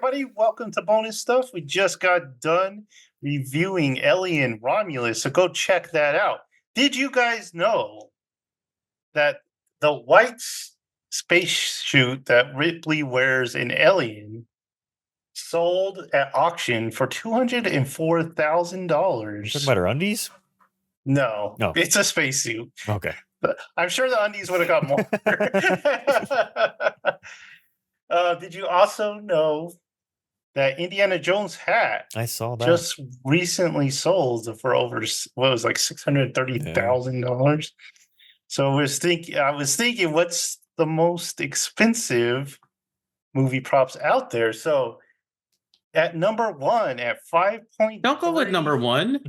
everybody. Welcome to Bonus Stuff. We just got done reviewing Ellie and Romulus, so go check that out. Did you guys know that the white spacesuit that Ripley wears in Alien sold at auction for $204,000? Talking about her undies? No, No. It's a spacesuit. Okay. But I'm sure the undies would have got more. Did you also know that Indiana Jones hat I saw that. just recently sold for over what was like $630,000? So I was thinking, what's the most expensive movie props out there? So at number one, at 5.3. Don't go with number one.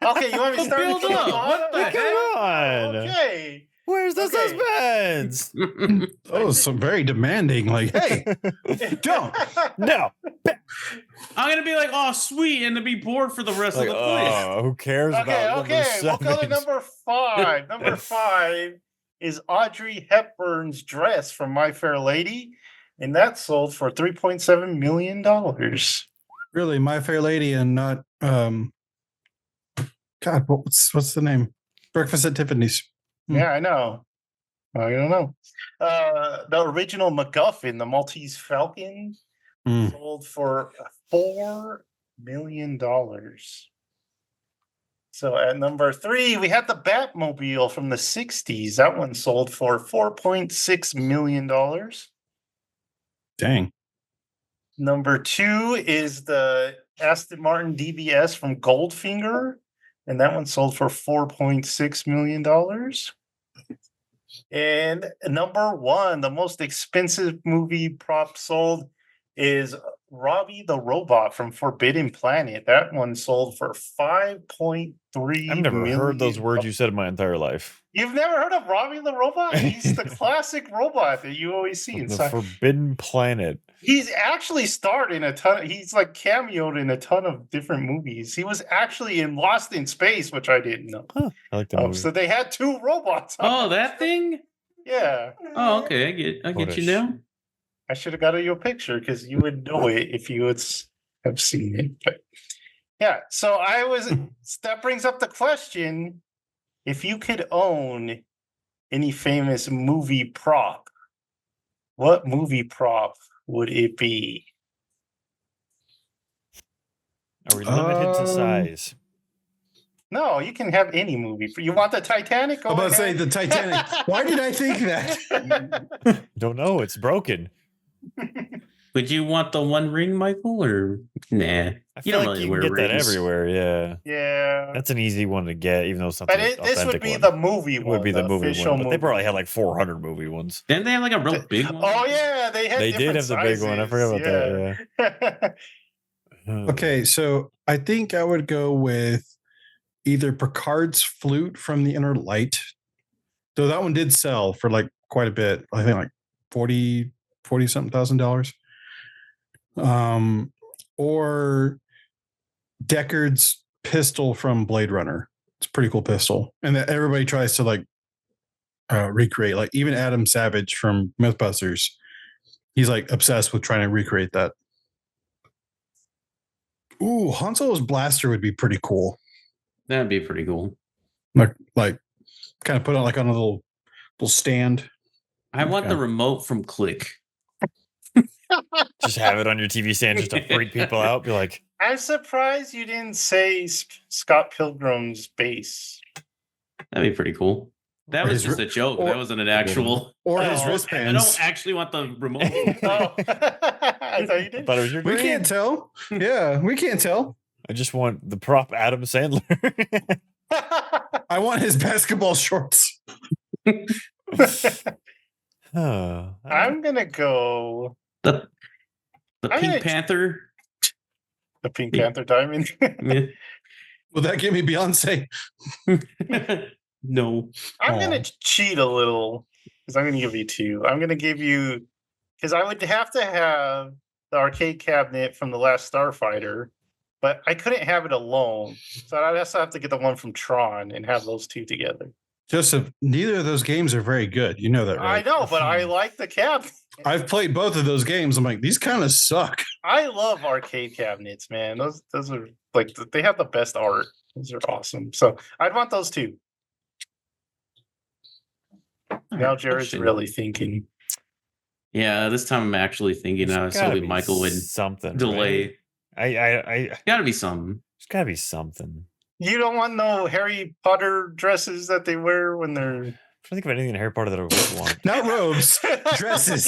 Okay, you want me to start Build from the up. bottom? What the Come on. Okay. Where's the Okay. suspense? Oh, so very demanding. Like, hey, don't. No. I'm gonna be like, oh, sweet, and to be bored for the rest Like, of the quiz. who cares Okay, about okay. We'll go to seven? number 5. Number 5 is Audrey Hepburn's dress from My Fair Lady, and that sold for $3.7 million. Really, My Fair Lady and not God, what's the name? Breakfast at Tiffany's. Yeah, I know. I don't know. The original MacGuffin, the Maltese Falcon, sold for $4 million. So at number 3, we had the Batmobile from the 60s. That one sold for $4.6 million. Dang. Number 2 is the Aston Martin DBS from Goldfinger, and that one sold for $4.6 million. And number 1, the most expensive movie prop sold is Robbie the Robot from Forbidden Planet. That one sold for $5.3 I've never million. heard those words you said in my entire life. You've never heard of Robbie the Robot? He's the classic robot that you always see The inside. Forbidden Planet. He's actually starred in a ton. He's like cameoed in a ton of different movies. He was actually in Lost in Space, which I didn't know. Huh, I like that movie. So they had 2 robots. Oh, that thing? Yeah. Oh, okay. I get you now. I should have got you a picture because you would know it if you would have seen it. But yeah, so that brings up the question: if you could own any famous movie prop, what movie prop would it be? Are we limited to size? No, you can have any movie. You want the Titanic? I'm about to say the Titanic. Why did I think that? Don't know. It's broken. Would you want the One Ring, Michael, or nah? I feel like you can get that everywhere. Yeah. Yeah. That's an easy one to get, even though it's not the But this would authentic be one. the movie one. It would be the movie official one, but they movie. probably had like 400 movie ones. Didn't they have like a real big one? Oh yeah, they had. They did have the big one. I forgot about that. Yeah. Okay, so I think I would go with either Picard's flute from The Inner Light, though that one did sell for like quite a bit. I think like $40 something thousand. Or Deckard's pistol from Blade Runner. It's a pretty cool pistol, and that everybody tries to like recreate. Like even Adam Savage from Mythbusters, he's like obsessed with trying to recreate that. Ooh, Han Solo's blaster would be pretty cool. That'd be pretty cool. Like kind of put on like on a little stand. I want the remote from Click. Just have it on your TV stand just to freak people out. Be like, I'm surprised you didn't say Scott Pilgrim's base. That'd be pretty cool. That was just a joke. That wasn't an actual. Or his I wristbands. don't actually want the remote. Oh, I thought you did. I thought it was your We dream. can't tell. Yeah, we can't tell. I just want the prop Adam Sandler. I want his basketball shorts. I'm gonna go The I'm Pink gonna- Panther. the Pink Panther Diamond. Yeah. Will that give me Beyonce? No. I'm gonna cheat a little because I'm gonna give you 2. I'm gonna give you because I would have to have the arcade cabinet from the last Starfighter, but I couldn't have it alone, so I'd also have to get the one from Tron and have those 2 together. Joseph, neither of those games are very good. You know that, right? I know, but I like the cabinet. I've played both of those games. I'm like, these kind of suck. I love arcade cabinets, man. Those are like they have the best art. Those are awesome. So I'd want those too. Now Jared's Question. really thinking. Yeah, this time I'm actually thinking. I was There's gotta hoping be Michael would something delay. right? I Gotta be something. there's gotta be something. You don't want no Harry Potter dresses that they wear when they're I'm trying to think of anything in Harry Potter that I would want. Not robes, dresses.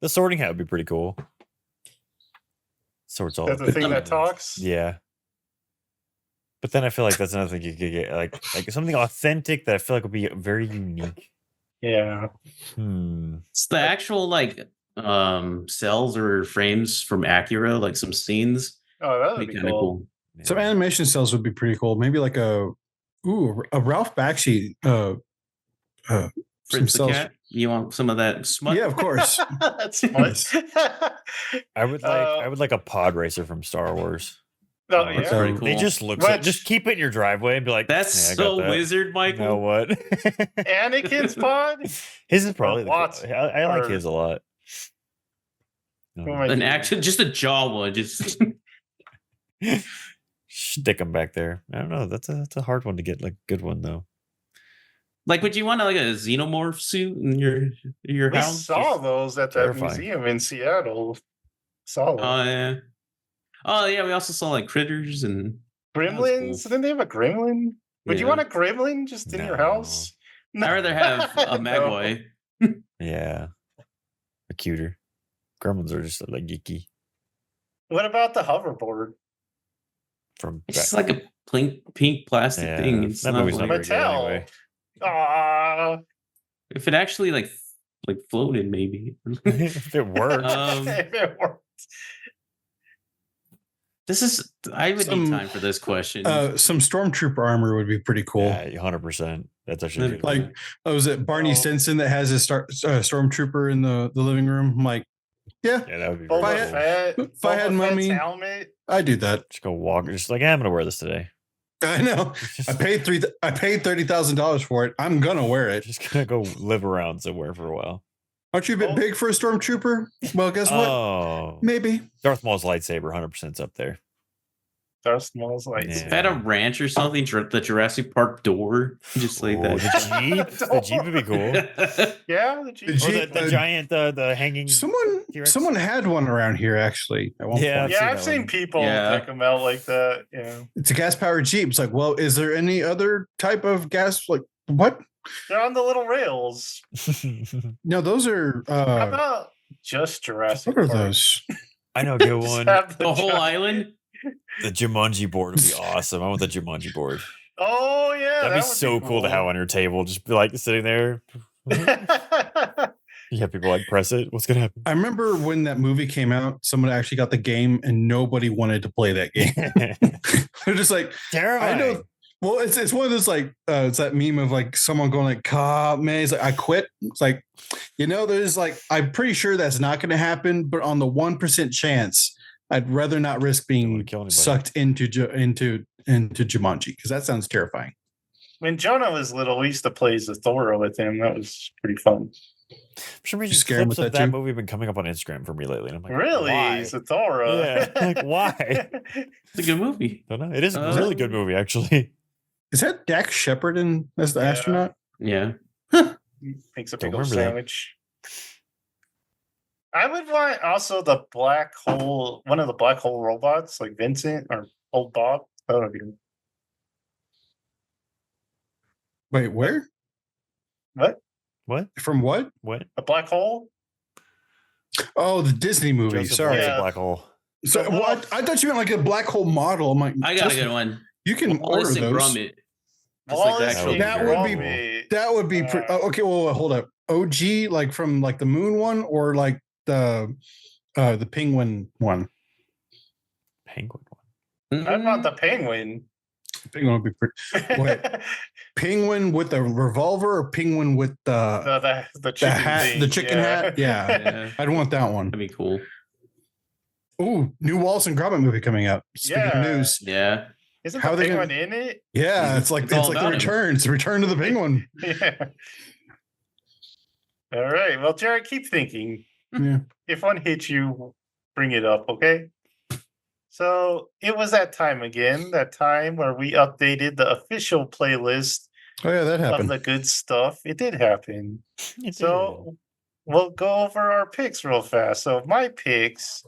The sorting hat would be pretty cool. Sorts all That's the thing that talks. Yeah. But then I feel like that's another thing you could get, like something authentic that I feel like would be very unique. Yeah. It's the actual like cells or frames from Acura, like some scenes. Oh, that would Be be kind of cool. cool. Some animation cells would be pretty cool. Maybe like a Ralph Bakshi. Some Fritz the cells. cat. You want some of that smut? Yeah, of course. That's fun. I would like a pod racer from Star Wars. Oh, That's yeah. pretty cool. They just look Which- just keep it in your driveway and be like, That's "Yeah, I got so that." wizard, You Michael. know what? Anakin's pod. His is probably the Lots cool- I like are- his a lot. Who am I An thinking? action, just a jaw one. Just Stick him back there. I don't know. That's a hard one to get. Like good one though. like, would you want like a xenomorph suit in your We house? saw those at that terrifying. museum in Seattle. Saw them. Oh yeah. Oh yeah. We also saw like critters and Gremlins? cool. Didn't they have a gremlin? Would you Yeah. want a gremlin just in your No. house? I'd rather have a No. Magway. Yeah, a cuter. Gremlins are just like geeky What about the hoverboard? from. It's just like a pink plastic Yeah, thing. It's that not movie's not like, very good Mattel. anyway. Ah, if it actually like floated, maybe. If it worked. if it worked. I would Some, need time for this question. Some stormtrooper armor would be pretty cool. Yeah, 100%. That's actually Then, good. Like, was it Barney Oh. Stinson that has his stormtrooper in the living room? I'm like, yeah, yeah, that would be Boba really cool. Fett. If I had Boba Fett's money- helmet. I do that. Just go walk. Just like, I'm gonna wear this today. I know. I paid $30,000 for it. I'm gonna wear it. Just gonna go live around somewhere for a while. Aren't you a bit Oh. big for a stormtrooper? Well, guess what? Oh, Maybe. Darth Maul's lightsaber, 100%'s up there. Darth Maul's like Yeah. If I had a ranch or something, the Jurassic Park door, just like Ooh, that. the Jeep. The Jeep would be cool. Yeah, the Jeep. The Or Jeep- the giant, the hanging. T-Rex? Someone had one around here actually at one Yeah. point. Yeah, seen I've that seen one. people Yeah. take them out like that. Yeah, It's a gas powered Jeep. It's like, well, is there any other type of gas? Like, what? they're on the little rails. No, those are. How about just Jurassic What are Park? those? I know a good Just one. have The whole giant- island. The Jumanji board would be awesome. I want the Jumanji board. Oh yeah, That'd be that so cool to have on your table. Just be like sitting there. You have people like press it. What's gonna happen? I remember when that movie came out, someone actually got the game and nobody wanted to play that game. They're just like, Terrifying. I know. Well, it's one of those like it's that meme of like someone going like, man, it's like I quit. It's like, there's like I'm pretty sure that's not going to happen, but on the 1% chance, I'd rather not risk wanna being kill anybody. sucked into Jumanji because that sounds terrifying. When Jonah was little, we used to play Zathora with him. That was pretty fun. For some reason, You scare him clips with of that that too? movie have been coming up on Instagram for me lately. And I'm like, Really, why? Zathora? Yeah, like, why? It's a good movie. Don't know. It is a really good movie, actually. Is that Dax Shepard as the Yeah. astronaut? Yeah. Makes a Don't big old remember that. sandwich. I would want also the black hole, one of the black hole robots, like Vincent or old Bob. That would be Wait, where? what? What? From what? What? A black hole? Oh, the Disney movie. Joseph Sorry. Lights a Yeah. black hole. So Well, what? I thought you meant like a black hole model. I'm like, I got a Justin, good one. You can Wallace order and those. Gromit. Just like the Wallace actual. and That would be- Gromit. That would be pretty. Uh, Okay, well, hold up. OG, like from like the moon one, or like the penguin one. Penguin one. I'd want the penguin. Penguin would be pretty. Wait. Penguin with the revolver, or penguin with the The chicken hat, thing, the chicken hat. Yeah, Yeah, I'd want that one. that'd be cool. Ooh, new Wallace and Gromit movie coming out. Speaking of Yeah. news, Yeah. Isn't How the they gonna- penguin in it? yeah, it's like It's all the about him. return. It's the return to the penguin. Yeah. All right. Well, Jared, keep thinking. Yeah. If one hits you, bring it up, okay? So it was that time again, that time where we updated the official playlist Oh yeah, that of happened. the good stuff. It did happen. It So we'll go over our picks real fast. So my picks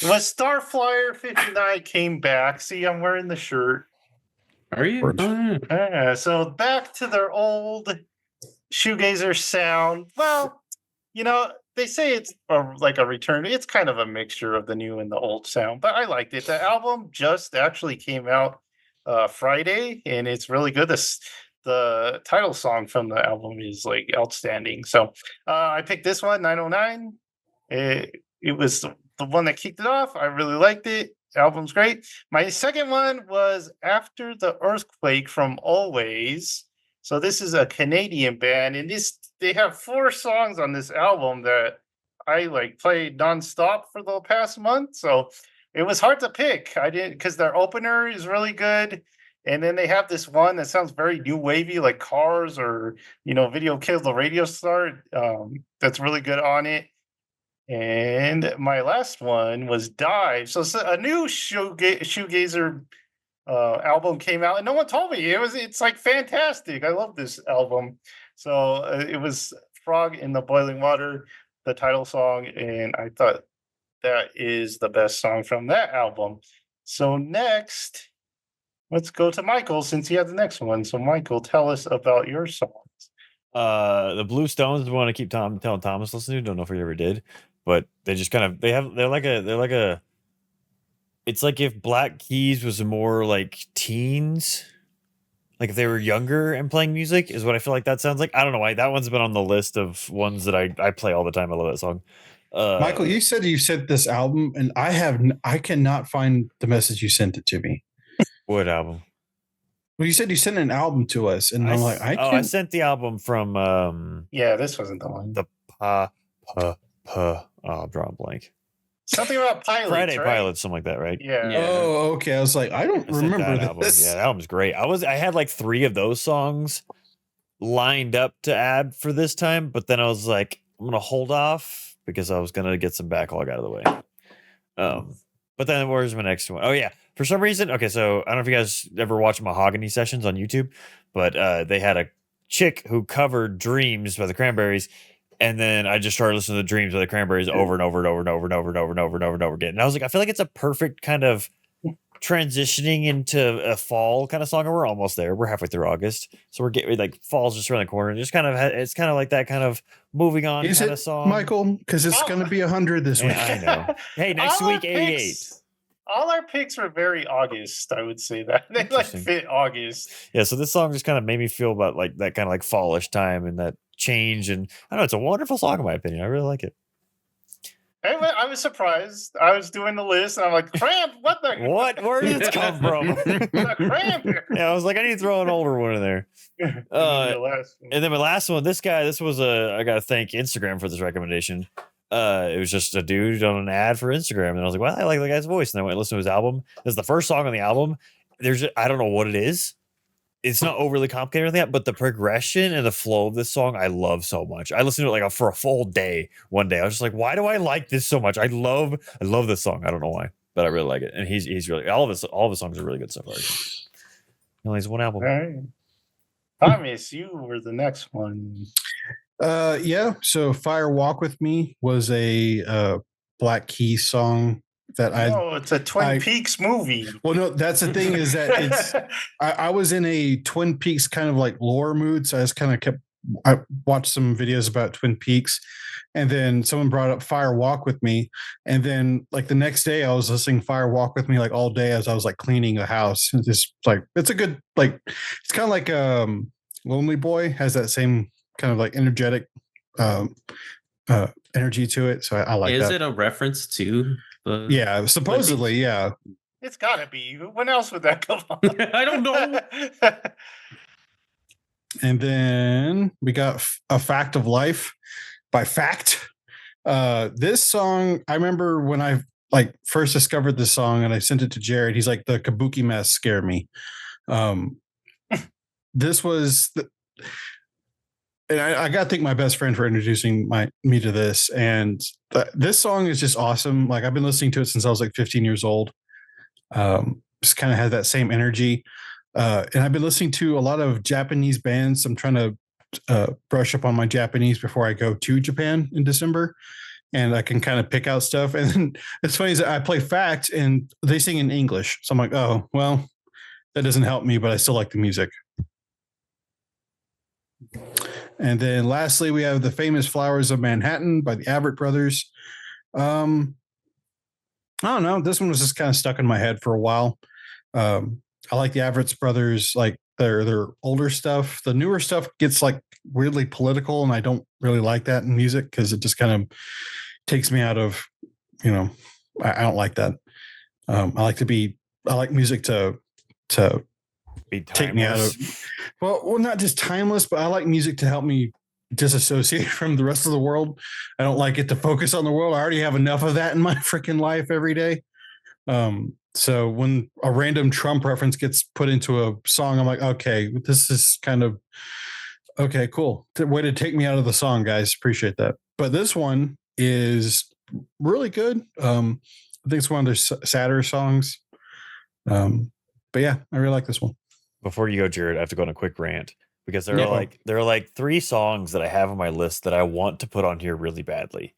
was Starflyer 59 came back. See, I'm wearing the shirt. Are you? Word. Oh, yeah. So back to their old shoegazer sound. Well, you know, they say it's like a return. It's kind of a mixture of the new and the old sound, but I liked it. The album just actually came out Friday, and it's really good. The title song from the album is like outstanding. So I picked this one, 909. It was the one that kicked it off. I really liked it. Album's great. My second one was After the Earthquake from Always. So this is a Canadian band, and they have 4 songs on this album that I like played nonstop for the past month. So it was hard to pick. I didn't because their opener is really good. And then they have this one that sounds very new wavy, like Cars or Video Killed the Radio Star. That's really good on it. And my last one was Dive. So a new shoegazer album came out, and no one told me. It's like fantastic. I love this album. So it was Frog in the Boiling Water, the title song, and I thought that is the best song from that album. So next, let's go to Michael since he had the next one. So Michael, tell us about your songs. The Blue Stones want to keep telling Thomas listen to. Don't know if we ever did, but they just kind of they're like a. It's like if Black Keys was more like teens, like if they were younger and playing music, is what I feel like that sounds like. I don't know why that one's been on the list of ones that I play all the time. I love that song. Michael, you said you sent this album, and I cannot find the message you sent it to me. What album? Well, you said you sent an album to us, and I'm like, I sent the album from Yeah, this wasn't the one. the I'm drawing a blank. Something about pilots. Friday right? Pilots, something like that, right? Yeah. Yeah. Oh, okay. I was like, I don't I sent remember that album. this. Yeah, that album's great. I had like 3 of those songs lined up to add for this time, but then I was like, I'm gonna hold off because I was gonna get some backlog out of the way. But then where's my next one? Oh yeah, for some reason. Okay, so I don't know if you guys ever watch Mahogany Sessions on YouTube, but they had a chick who covered Dreams by the Cranberries. And then I just started listening to Dreams by the Cranberries over and over and over and over and over and over and over and over and over again. And I was like, I feel like it's a perfect kind of transitioning into a fall kind of song. And we're almost there. We're halfway through August. So we're getting like fall's just around the corner. Just kind of, it's kind of like that kind of moving on Is kind it, of song. Michael? Because it's going to be 100 this week. Yeah, I know. Hey, next All our week, 88. picks- All our picks were very August, I would say that. They like Interesting. fit August. Yeah, so this song just kind of made me feel about like that kind of like fallish time and that change. And I don't know, it's a wonderful song in my opinion. I really like it. I was surprised. I was doing the list, and I'm like, Cramp, what the? What? Where did this come from? The Cramp? Yeah, I was like, I need to throw an older one in there. The last one. And then my last one, this was I got to thank Instagram for this recommendation. It was just a dude on an ad for Instagram. And I was like, well, I like the guy's voice. And I went and listened to his album. This is the first song on the album. I don't know what it is. It's not overly complicated or anything, but the progression and the flow of this song, I love so much. I listened to it like for a full day one day. I was just like, why do I like this so much? I love this song. I don't know why, but I really like it. And he's really, all of his songs are really good so far. He only has one album. All right. Thomas, you were the next one. Yeah. So Fire Walk With Me was a Black Keys song that Oh, it's a Twin Peaks movie. well, no, that's the thing is that it's, I was in a Twin Peaks kind of like lore mood. So I watched some videos about Twin Peaks, and then someone brought up Fire Walk With Me. And then like the next day I was listening Fire Walk With Me like all day as I was like cleaning the house. It's just like, it's a good, like, it's kind of like Lonely Boy has that same kind of like energetic energy to it. So I like that. Is it a reference to the? Yeah, supposedly, yeah. It's gotta be. When else would that come on? I don't know. And then we got A Fact of Life by Fact. This song, I remember when I like first discovered this song and I sent it to Jared. He's like, the Kabuki mess scared me. This was and I got to thank my best friend for introducing me to this. And this song is just awesome. Like I've been listening to it since I was like 15 years old. Just kind of has that same energy. And I've been listening to a lot of Japanese bands. I'm trying to brush up on my Japanese before I go to Japan in December. And I can kind of pick out stuff. And then it's funny is that I play Fact and they sing in English. So I'm like, oh, well, that doesn't help me, but I still like the music. And then lastly, we have The Famous Flowers of Manhattan by the Avett Brothers. I don't know. This one was just kind of stuck in my head for a while. I like the Avett Brothers, like their older stuff. The newer stuff gets like weirdly political, and I don't really like that in music because it just kind of takes me out of, I don't like that. I like music to take me out of, well, not just timeless, but I like music to help me disassociate from the rest of the world. I don't like it to focus on the world. I already have enough of that in my freaking life every day. So when a random Trump reference gets put into a song, I'm like, okay, this is kind of okay, cool. Way to take me out of the song, guys. Appreciate that. But this one is really good. I think it's one of their sadder songs. But yeah, I really like this one. Before you go, Jared, I have to go on a quick rant because there are like 3 songs that I have on my list that I want to put on here really badly,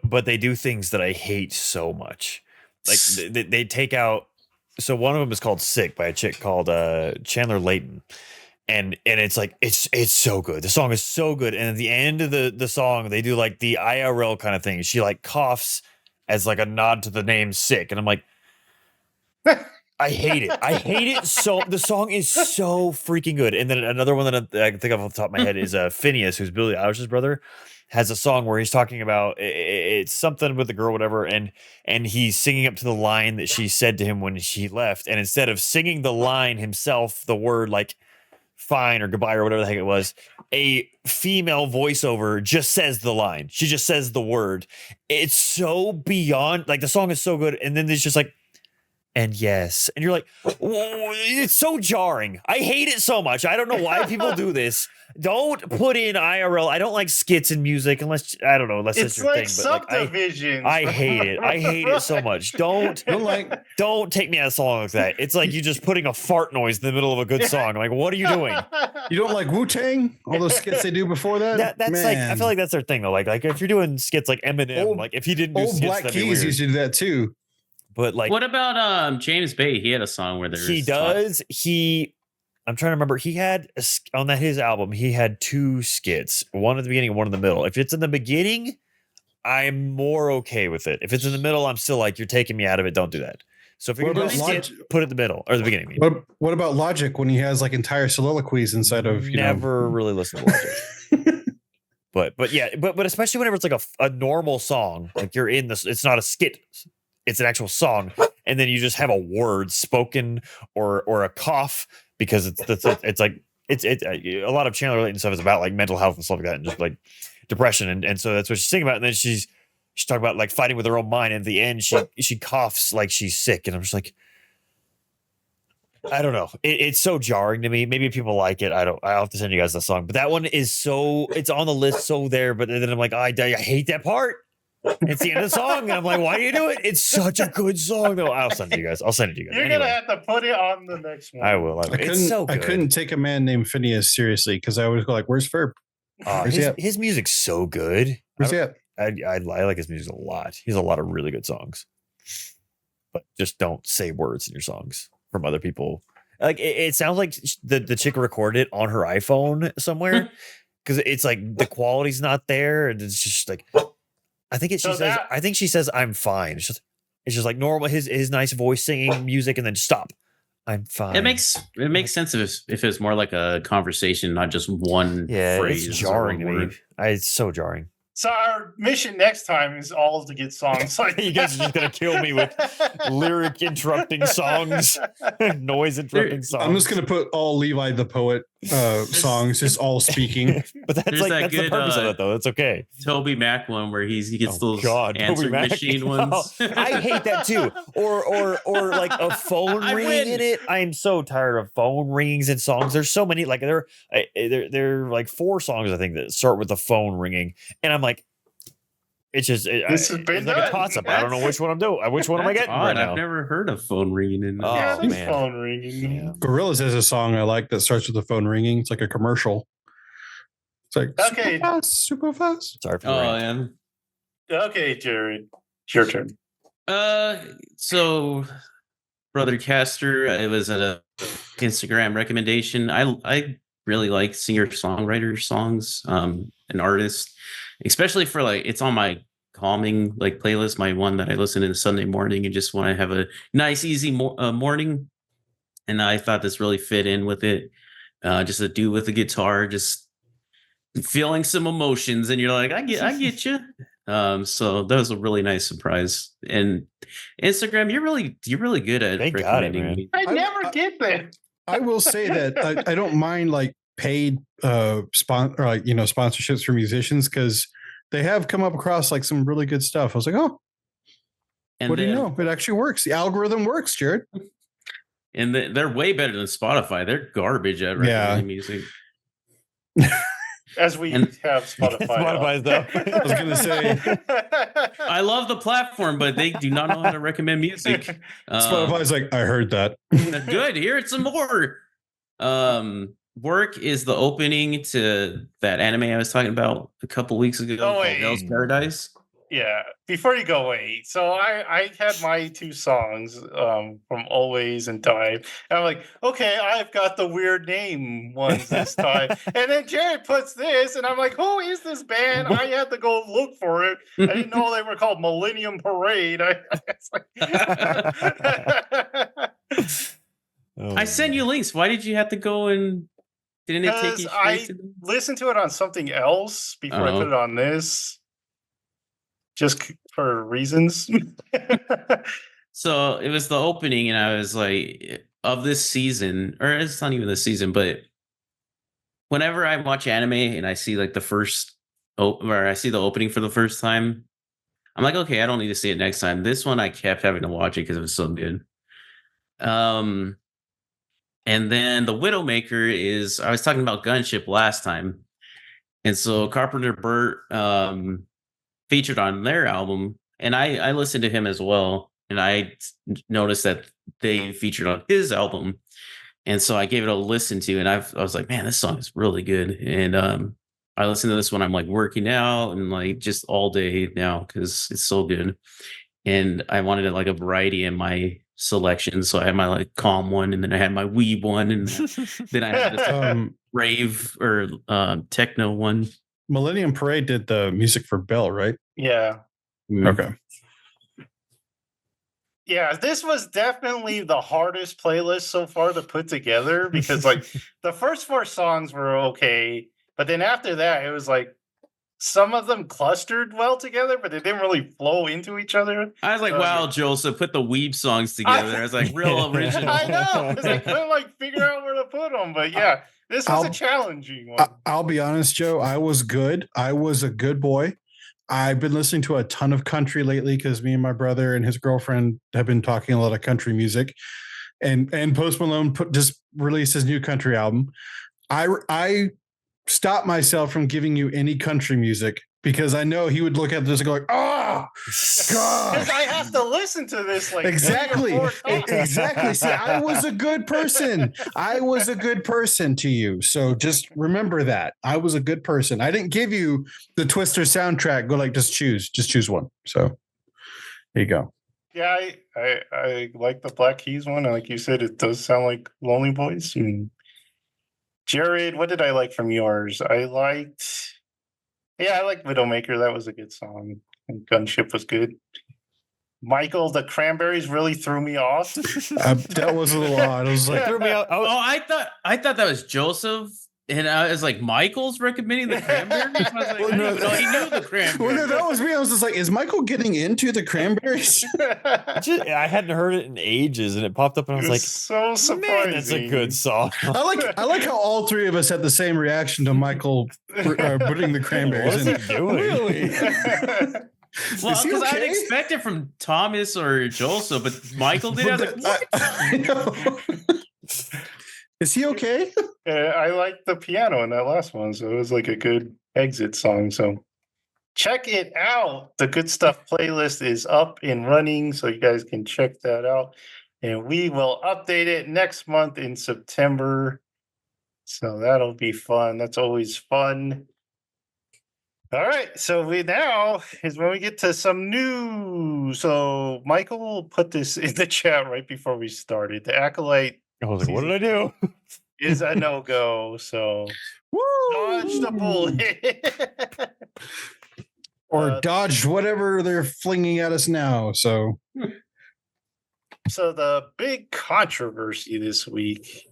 but they do things that I hate so much. Like they take out. So one of them is called "Sick" by a chick called Chandler Layton, and it's like it's so good. The song is so good, and at the end of the song, they do like the IRL kind of thing. She like coughs as like a nod to the name "Sick," and I'm like. I hate it. I hate it so. The song is so freaking good. And then another one that I can think of off the top of my head is Phineas, who's Billie Eilish's brother, has a song where he's talking about it's something with the girl, whatever, and he's singing up to the line that she said to him when she left. And instead of singing the line himself, the word like fine or goodbye or whatever the heck it was, a female voiceover just says the line. She just says the word. It's so beyond, like the song is so good. And then there's just like, and yes. And you're like, it's so jarring. I hate it so much. I don't know why people do this. Don't put in IRL. I don't like skits in music unless, I don't know, unless it's your like thing. But Subdivision. I hate it. I hate it so much. Don't take me out of a song like that. It's like you just putting a fart noise in the middle of a good song. I'm like, what are you doing? You don't like Wu-Tang? All those skits they do before that? That's like, I feel like that's their thing though. Like if you're doing skits like Eminem, like if he didn't do old skits, Black that'd be Keys weird. used to do that too. But like, what about James Bay? He had a song where he does. I'm trying to remember. He had on his album. He had 2 skits, one at the beginning and one in the middle. If it's in the beginning, I'm more okay with it. If it's in the middle, I'm still like, you're taking me out of it. Don't do that. So if you're going to do a skit, put it in the middle or the beginning. What about Logic when he has like entire soliloquies inside of? Never really listened to Logic. But yeah, but especially whenever it's like a normal song, like you're in this. It's not a skit. It's an actual song, and then you just have a word spoken or a cough because it's like a lot of Chandler Layton stuff is about like mental health and stuff like that, and just like depression, and so that's what she's singing about. And then she's talking about like fighting with her own mind, and at the end she coughs like she's sick, and I'm just like, I don't know. It's so jarring to me. Maybe people like it. I'll have to send you guys the song, but that one is so it's on the list so there, but then I'm like, I hate that part. It's the end of the song, and I'm like, why do you do it? It's such a good song, though. I'll send it to you guys. You're gonna have to put it on the next one. I will. It's so good. I couldn't take a man named Phineas seriously because I always go like, "Where's Ferb? His music's so good. Where's he at?" I like his music a lot. He has a lot of really good songs, but just don't say words in your songs from other people. Like it sounds like the chick recorded it on her iPhone somewhere because it's like the quality's not there, and it's just like. I think she says I'm fine. It's just like normal his nice voice singing music and then stop. I'm fine. It makes sense if it's more like a conversation, not just one phrase. It's jarring to me. It's so jarring. So our mission next time is all to get songs. Like You guys are just gonna kill me with lyric interrupting songs, noise interrupting songs. I'm just gonna put all Levi the Poet songs, just all speaking. But that's There's like that that's the good, purpose of it, though. That's okay. Toby Mac one where he gets Oh, those God, Toby answering Mac. machine ones. Oh, I hate that too. Or like a phone I ringing win. in it. I'm so tired of phone rings in songs. There's so many. Like there are like 4 songs I think that start with the phone ringing, and I'm like, it's just This has been it's like a done. toss up. I don't know which one I'm doing. Which one am I That's getting odd. right now? I've never heard of phone ringing in. Oh, yeah, there's man. phone ringing. Yeah. Gorillaz has a song I like that starts with the phone ringing. It's like a commercial. It's like Okay. super fast. Sorry for the Oh, rant. yeah. Okay, Jared, it's your turn. So Brother Caster, it was a Instagram recommendation. I really like singer-songwriter songs, and artists, especially for like it's on my calming like playlist, my one that I listen to Sunday morning and just want to have a nice, easy morning. And I thought this really fit in with it. Just a dude with a guitar, just feeling some emotions, and you're like, I get you. So that was a really nice surprise. And Instagram, you're really good at They got it, recommending man. me. I never get that. I will say that I don't mind like paid sponsorships for musicians because they have come up across like some really good stuff. I was like, oh, And what do you then- know? It actually works. The algorithm works, Jared. And they're way better than Spotify. They're garbage at Yeah. recommending music. As we And- have Spotify. Spotify's though. I was gonna say I love the platform, but they do not know how to recommend music. Spotify's like, I heard that. Good. Hear it some more. Work is the opening to that anime I was talking about a couple weeks ago. Oh, called wait. Hell's Paradise. Yeah. Before you go, wait. So I had my 2 songs from Always and Time. And I'm like, okay, I've got the weird name ones this time. And then Jared puts this, and I'm like, who is this band? I had to go look for it. I didn't know they were called Millennium Parade. It's like- I sent you links. Why did you have to go and didn't it take you Because I straight to them? listened to it on something else before I Oh. put it on this. Just for reasons. So it was the opening, and I was like, of this season, or it's not even the season, but whenever I watch anime and I see like or I see the opening for the first time, I'm like, okay, I don't need to see it next time. This one I kept having to watch it because it was so good. And then the Widowmaker is, I was talking about Gunship last time. And so Carpenter Burt featured on their album, and I listened to him as well. And I noticed that they featured on his album. And so I gave it a listen to, and I was like, man, this song is really good. And I listened to this when I'm like working out and like just all day now because it's so good. And I wanted like a variety in my selection. So I had my like calm one, and then I had my weeb one, and then I had this rave or techno one. Millennium Parade did the music for Bell, right? Yeah. Okay. Yeah, this was definitely the hardest playlist so far to put together because like the first 4 songs were okay, but then after that it was like some of them clustered well together, but they didn't really flow into each other. I was like, Oh, wow, yeah. Joseph, put the weeb songs together. I was like, real original. I know, because I couldn't like figure out where to put them, but yeah, this was a I'll- challenging one. I'll be honest, Joe. I was good. I was a good boy. I've been listening to a ton of country lately because me and my brother and his girlfriend have been talking a lot of country music, and Post Malone just released his new country album. I stopped myself from giving you any country music because I know he would look at this and go like, "Oh, God." Because I have to listen to this like 3 or Exactly. 4 times. Exactly. See, I was a good person. I was a good person to you. So just remember that. I was a good person. I didn't give you the Twister soundtrack. Go like, just choose one. So there you go. Yeah, I like the Black Keys one. Like you said, it does sound like Lonely Boys. And Jared, what did I like from yours? I liked Widowmaker. That was a good song. And Gunship was good. Michael, the Cranberries really threw me off. That was a little odd. I was like, Threw me out. Oh, I thought that was Joseph And I was like, Michael's recommending the Cranberries? I was like, Well, I no, didn't even know he knew the Well, Cranberries. no, that was me. I was just like, is Michael getting into the Cranberries? I hadn't heard it in ages, and it popped up, and I was like, so surprising. "Man, that's a good song." I like how all three of us had the same reaction to Michael putting the Cranberries What's in. he doing? Really? Well, Is he because I'd okay? expect it from Thomas or Joseph, but Michael did. I was like, what? I know. Is he okay? I liked the piano in that last one, so it was like a good exit song. So check it out. The Good Stuff playlist is up and running, so you guys can check that out. And we will update it next month in September. So that'll be fun. That's always fun. All right, so we now is when we get to some news. So Michael put this in the chat right before we started. The Acolyte I was like, "What did I do?" is a no-go, so dodge the bullet. Or dodged whatever they're flinging at us now. So So the big controversy this week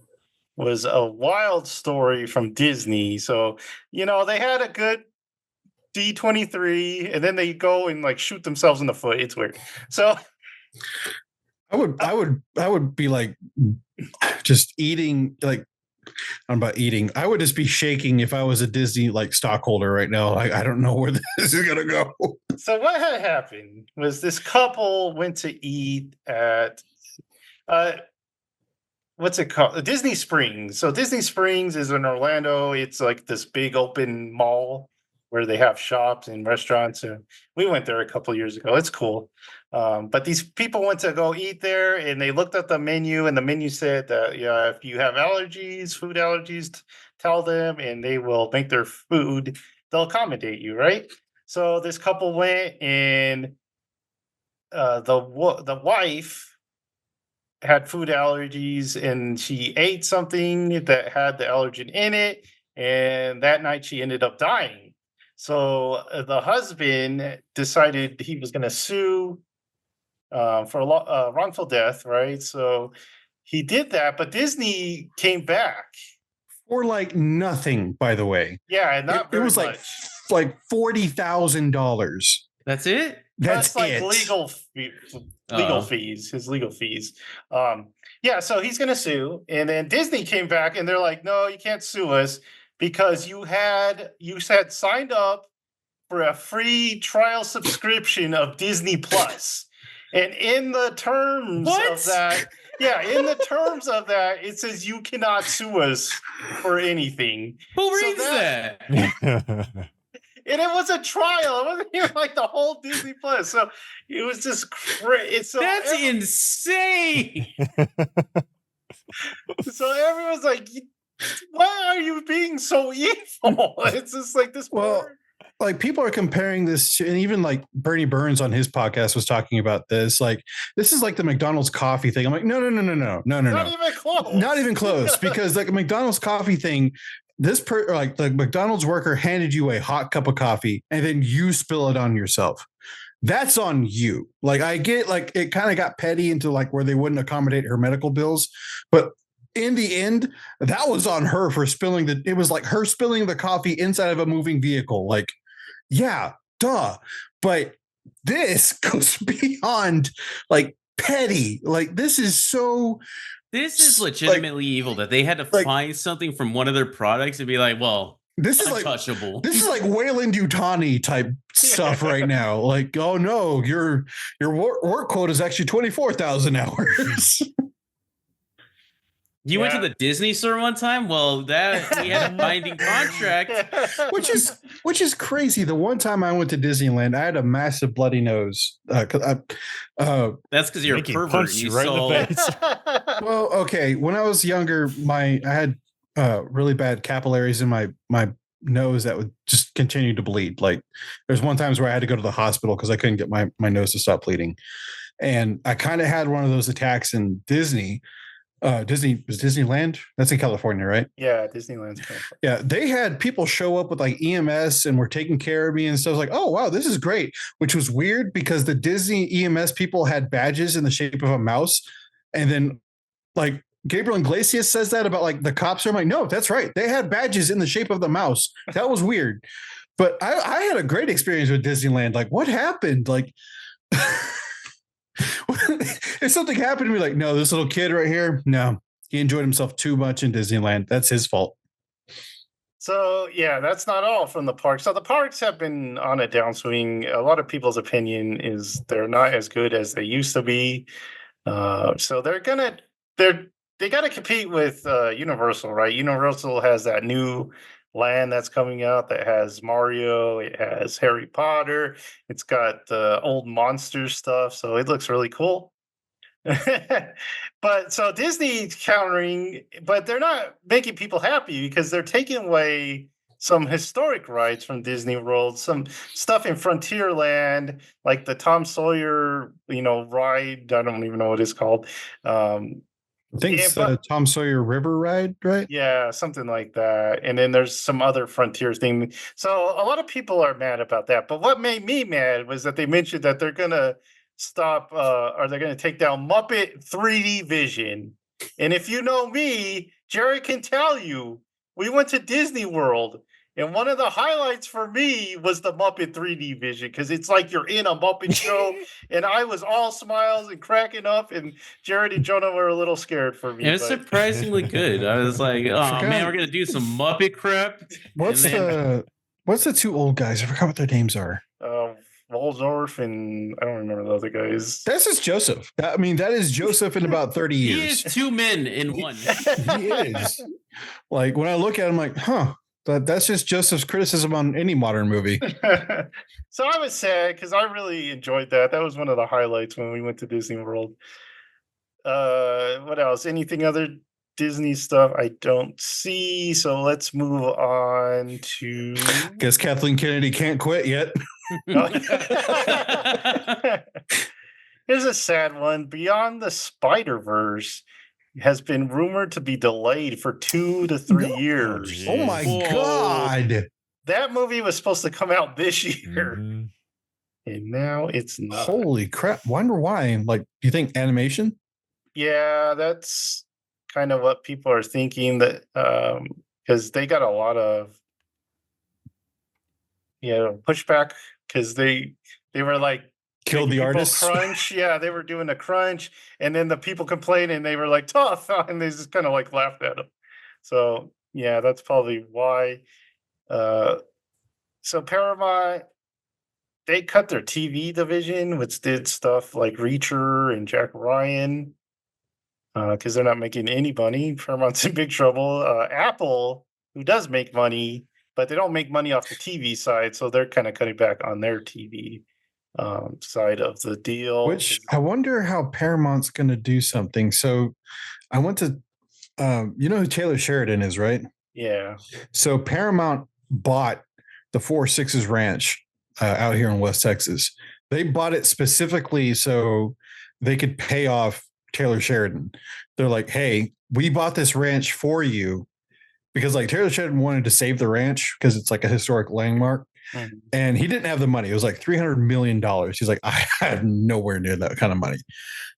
was a wild story from Disney. So, they had a good D23 and then they go and like shoot themselves in the foot. It's weird. So I would be like just eating, like, I'm about eating. I would just be shaking if I was a Disney like stockholder right now. I don't know where this is gonna go. So what had happened was this couple went to eat at what's it called? Disney Springs. So Disney Springs is in Orlando. It's like this big open mall where they have shops and restaurants. And we went there a couple of years ago. It's cool. But these people went to go eat there and they looked at the menu and the menu said that, yeah, if you have allergies, food allergies, tell them and they will make their food. They'll accommodate you, right? So this couple went and the wife had food allergies and she ate something that had the allergen in it. And that night she ended up dying. So the husband decided he was going to sue for a wrongful death, right? So he did that, but Disney came back. For like nothing, by the way. Yeah, and not It very was much. like $40,000. That's it? That's like it. legal fees, his legal fees. Yeah, so he's going to sue, and then Disney came back, and they're like, "No, you can't sue us because you had signed up for a free trial subscription of Disney Plus, and in the terms of that." Yeah, in the terms of that, it says you cannot sue us for anything. Who reads that? And it was a trial. It wasn't even like the whole Disney Plus. So it was just crazy. So That's insane. So everyone's like, why are you being so evil? It's just like this. Well, like people are comparing this to, and even like Bernie Burns on his podcast was talking about this. Like, this is like the McDonald's coffee thing. I'm like, no. Not even close. Not even close. Because like a McDonald's coffee thing, like the McDonald's worker handed you a hot cup of coffee and then you spill it on yourself. That's on you. Like, I get like it kind of got petty into like where they wouldn't accommodate her medical bills, but in the end, that was on her for spilling it was like her spilling the coffee inside of a moving vehicle. Like, yeah, duh. But this goes beyond like petty. Like, this is so. This is legitimately evil that they had to find something from one of their products and be like, well, this is untouchable. This is like Wayland Yutani type stuff right now. Like, oh no, your work quota is actually 24,000 hours. You went to the Disney store one time? Well, that we had a binding contract. which is crazy. The one time I went to Disneyland, I had a massive bloody nose. That's because you're a pervert. Punched you right in the face. Well, okay. When I was younger, I had really bad capillaries in my nose that would just continue to bleed. Like, there's one times where I had to go to the hospital because I couldn't get my nose to stop bleeding. And I kind of had one of those attacks in Disney. Disneyland? That's in California, right? Yeah, Disneyland's California. Yeah, they had people show up with like EMS and were taking care of me and stuff. I was like, oh wow, this is great. Which was weird because the Disney EMS people had badges in the shape of a mouse, and then like Gabriel Iglesias says that about like the cops. I'm like, no, that's right. They had badges in the shape of the mouse. That was weird. But I had a great experience with Disneyland. Like, what happened? Like, if something happened to me, like, no, this little kid right here, no, he enjoyed himself too much in Disneyland. That's his fault. So yeah, that's not all from the parks. So the parks have been on a downswing. A lot of people's opinion is they're not as good as they used to be. So they got to compete with Universal, right? Universal has that new land that's coming out that has Mario, it has Harry Potter, it's got the old monster stuff, so it looks really cool. But so Disney's countering, but they're not making people happy because they're taking away some historic rides from Disney World, some stuff in Frontierland, like the Tom Sawyer, ride. I don't even know what it's called. I think Yeah, it's the but Tom Sawyer River ride, right? yeah, something like that. And then there's some other Frontiers thing. So a lot of people are mad about that. But what made me mad was that they mentioned that they're gonna stop or they're gonna take down Muppet 3D Vision. And if you know me, Jerry can tell you, we went to Disney World. And one of the highlights for me was the Muppet 3D Vision because it's like you're in a Muppet show, and I was all smiles and cracking up, and Jared and Jonah were a little scared for me. It was but- surprisingly good. I was like, oh Forgot- man, we're gonna do some Muppet crap. What's the two old guys? I forgot what their names are. Waldorf and I don't remember the other guys. That's just Joseph. I mean, that is Joseph in about 30 He years. is two men in one. He is. Like when I look at him, like, that's just Joseph's criticism on any modern movie. So I was sad because I really enjoyed that. That was one of the highlights when we went to Disney World. What else? Anything other Disney stuff I don't see. So let's move on to Guess Kathleen Kennedy can't quit yet. Here's a sad one. Beyond the Spider-Verse has been rumored to be delayed for 2 to 3 years. Oh my Whoa. God. That movie was supposed to come out this year, Mhm. and now it's not. Holy crap. Wonder why. Like, do you think animation? Yeah, that's kind of what people are thinking, that because they got a lot of pushback because they were like Kill making the people artists? crunch. Yeah, they were doing a crunch, and then the people complained, and they were like tough, and they just kind of like laughed at them. So yeah, that's probably why. So Paramount, they cut their TV division, which did stuff like Reacher and Jack Ryan, because they're not making any money. Paramount's in big trouble. Apple, who does make money, but they don't make money off the TV side, so they're kind of cutting back on their TV side of the deal. Which I wonder how Paramount's going to do something. So I went to, you know who Taylor Sheridan is, right? Yeah. So Paramount bought the Four Sixes Ranch out here in West Texas. They bought it specifically so they could pay off Taylor Sheridan. They're like, hey, we bought this ranch for you because like Taylor Sheridan wanted to save the ranch because it's like a historic landmark. Mhm. And he didn't have the money. It was like $300 million. He's like, I have nowhere near that kind of money.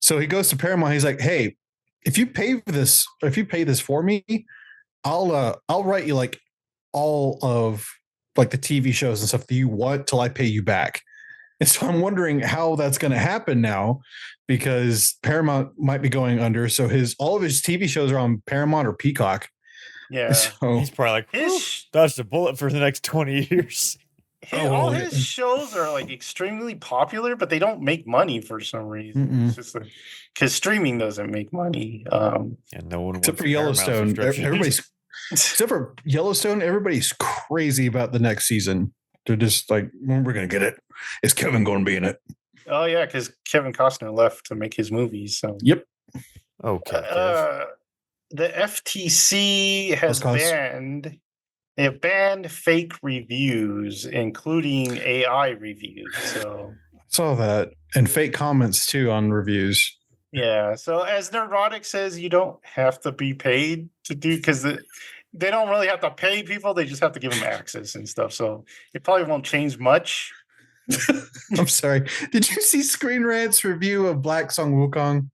So he goes to Paramount. He's like, hey, if you pay this for me, I'll write you like all of like the TV shows and stuff that you want till I pay you back. And so I'm wondering how that's going to happen now because Paramount might be going under. So all of his TV shows are on Paramount or Peacock. Yeah. So He's probably like, His "Whew, dodged a bullet for the next 20 years." all well, his yeah. shows are like extremely popular, but they don't make money for some reason. Mm-mm. It's just because streaming doesn't make money. And no one except wants for a Paramount Yellowstone, subscription. everybody's except for Yellowstone, everybody's crazy about the next season. They're just like, well, we're gonna get it. Is Kevin going to be in it? Oh yeah, because Kevin Costner left to make his movies. So Yep. Okay. Kev. the FTC has Cause. they have banned fake reviews, including AI reviews. So Saw that and fake comments too on reviews. yeah. So as Neurotic says, you don't have to be paid to do because they don't really have to pay people. They just have to give them access and stuff. So it probably won't change much. I'm sorry. Did you see Screen Rant's review of Black Song Wukong?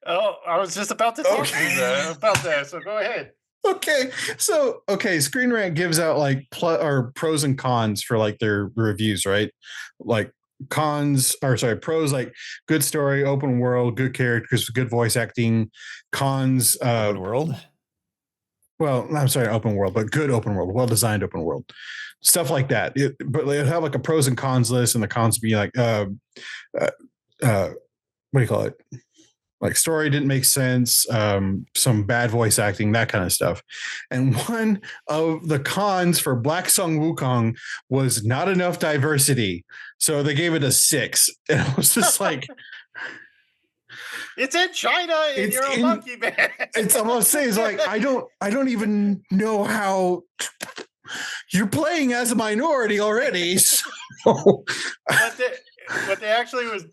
Oh, I was just about to talk to you about that. So go ahead. Okay, so Screen Rant gives out like or pros and cons for like their reviews, right? Like pros like good story, open world, good characters, good voice acting. Cons, Open world. well, I'm sorry, open world, but good open world, well designed open world, stuff like that. But they have like a pros and cons list, and the cons be like, what do you call it? Like story didn't make sense, some bad voice acting, that kind of stuff. And one of the cons for Black Sung Wukong was not enough diversity, so they gave it a 6. And I was just like, It's in China, and It's you're a in- monkey man. it's almost saying, it's like I don't even know how you're playing as a minority already. So What they actually was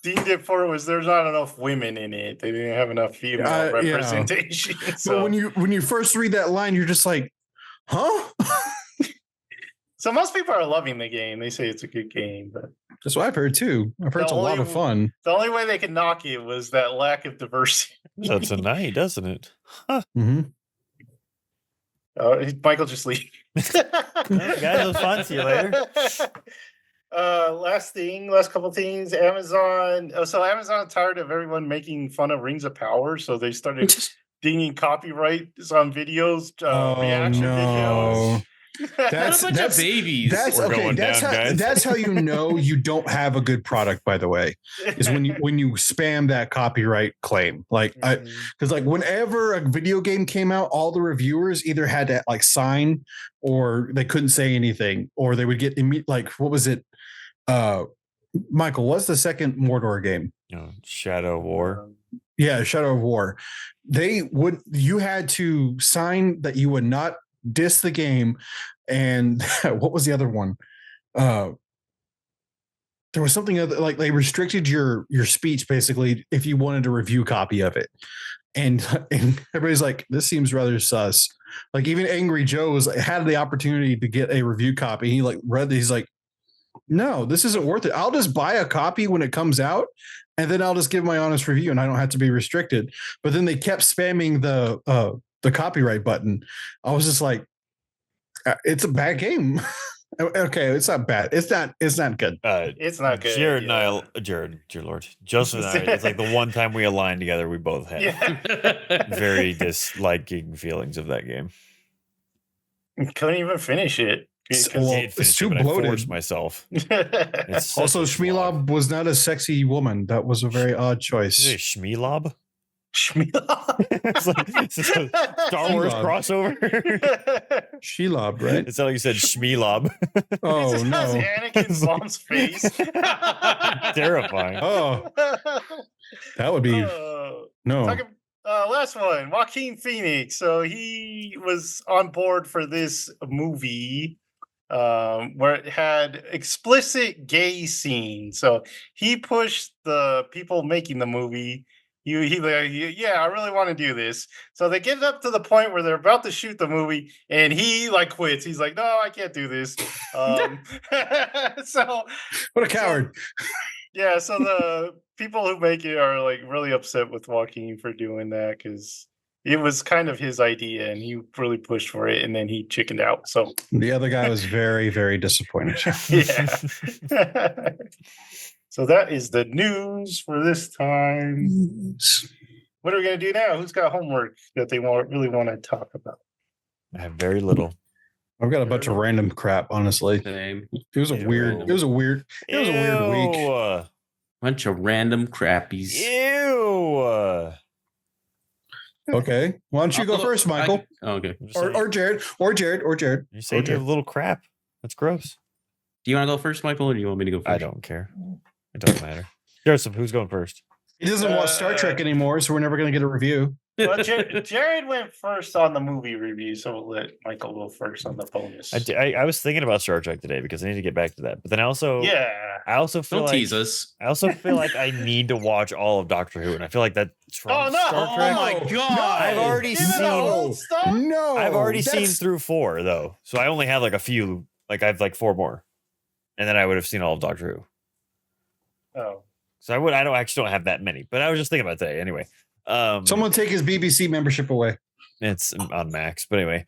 deemed it for was there's not enough women in it. They didn't have enough female Yeah. representation. But So, when you first read that line, you're just like, huh? so most people are loving the game. They say it's a good game, but That's what I've heard too. I've heard it's a lot of only- fun. the only way they could knock it was that lack of diversity. So tonight, doesn't it? Mm-hmm. Michael just leave. Guys, it was fun. See you later. Last couple things. Amazon. So Amazon tired of everyone making fun of Rings of Power, so they started dinging copyrights on videos, reaction videos. What That's- a bunch of babies. That's We're okay. going That's down, how guys. that's how you know you don't have a good product. By the way, is when you spam that copyright claim. Like Mhm. because like whenever a video game came out, all the reviewers either had to like sign or they couldn't say anything, or they would get like what was it? Michael, what's the second Mordor game? Shadow War. Yeah, Shadow of War. You had to sign that you would not diss the game. And what was the other one? There was something other, like they restricted your speech basically if you wanted a review copy of it. And everybody's like, this seems rather sus. Like even Angry Joe had the opportunity to get a review copy. He like read, he's like, no, this isn't worth it. I'll just buy a copy when it comes out, and then I'll just give my honest review, and I don't have to be restricted. But then they kept spamming the copyright button. I was just like, it's a bad game. Okay, it's not bad. It's not good. It's not good. Jared yeah. and I, Jared, dear Lord, Joseph and I, it's like the one time we aligned together, we both had Yeah. very disliking feelings of that game. Couldn't even finish it. Well, Did it's finish too it, but I bloated. forced myself. It's such Also, a slog. Shmeelob was not a sexy woman. That was a very odd Did you say choice. Shmeelob? Shmeelob. It's like it's just a Star Wars Shmeelob. crossover. Shelob, right? It's not like you said Shmeelob. Oh It just has no. Anakin's mom's face. Terrifying. Oh, that would be no. Talking, last one, Joaquin Phoenix. So he was on board for this movie where it had explicit gay scenes. So he pushed the people making the movie. He like, yeah, I really want to do this. So they get up to the point where they're about to shoot the movie, and he like quits. He's like, no, I can't do this. So What a coward. yeah, so the people who make it are like really upset with Joaquin for doing that because it was kind of his idea and he really pushed for it and then he chickened out. So The other guy was very, very disappointed. yeah. So that is the news for this time. What are we gonna do now? Who's got homework that they really want to talk about? I have very little. I've got a bunch of random crap, honestly. Same. It was a weird week. Ew. Bunch of random crappies. Ew. Okay. Why don't you go first, Michael? Okay. I'm just Or saying, Jared. you say you have a little crap. That's gross. Do you want to go first, Michael, or do you want me to go first? I don't care. It doesn't matter. Joseph, who's going first? He doesn't watch Star Trek anymore, so we're never going to get a review. Well, Jared went first on the movie review, so we'll let Michael go first on the bonus. I was thinking about Star Trek today because I need to get back to that. But then also, Yeah. I also feel Don't like tease us. I also feel like I need to watch all of Doctor Who, and I feel like that trumps no. Star Trek. Oh my god! I've already Give it seen. a old stuff? No. I've already seen that's- through 4 though, so I only have like a few. Like I have like 4 more, and then I would have seen all of Doctor Who. Oh. So I don't have that many, but I was just thinking about that anyway. Someone take his BBC membership away. It's on Max, but anyway.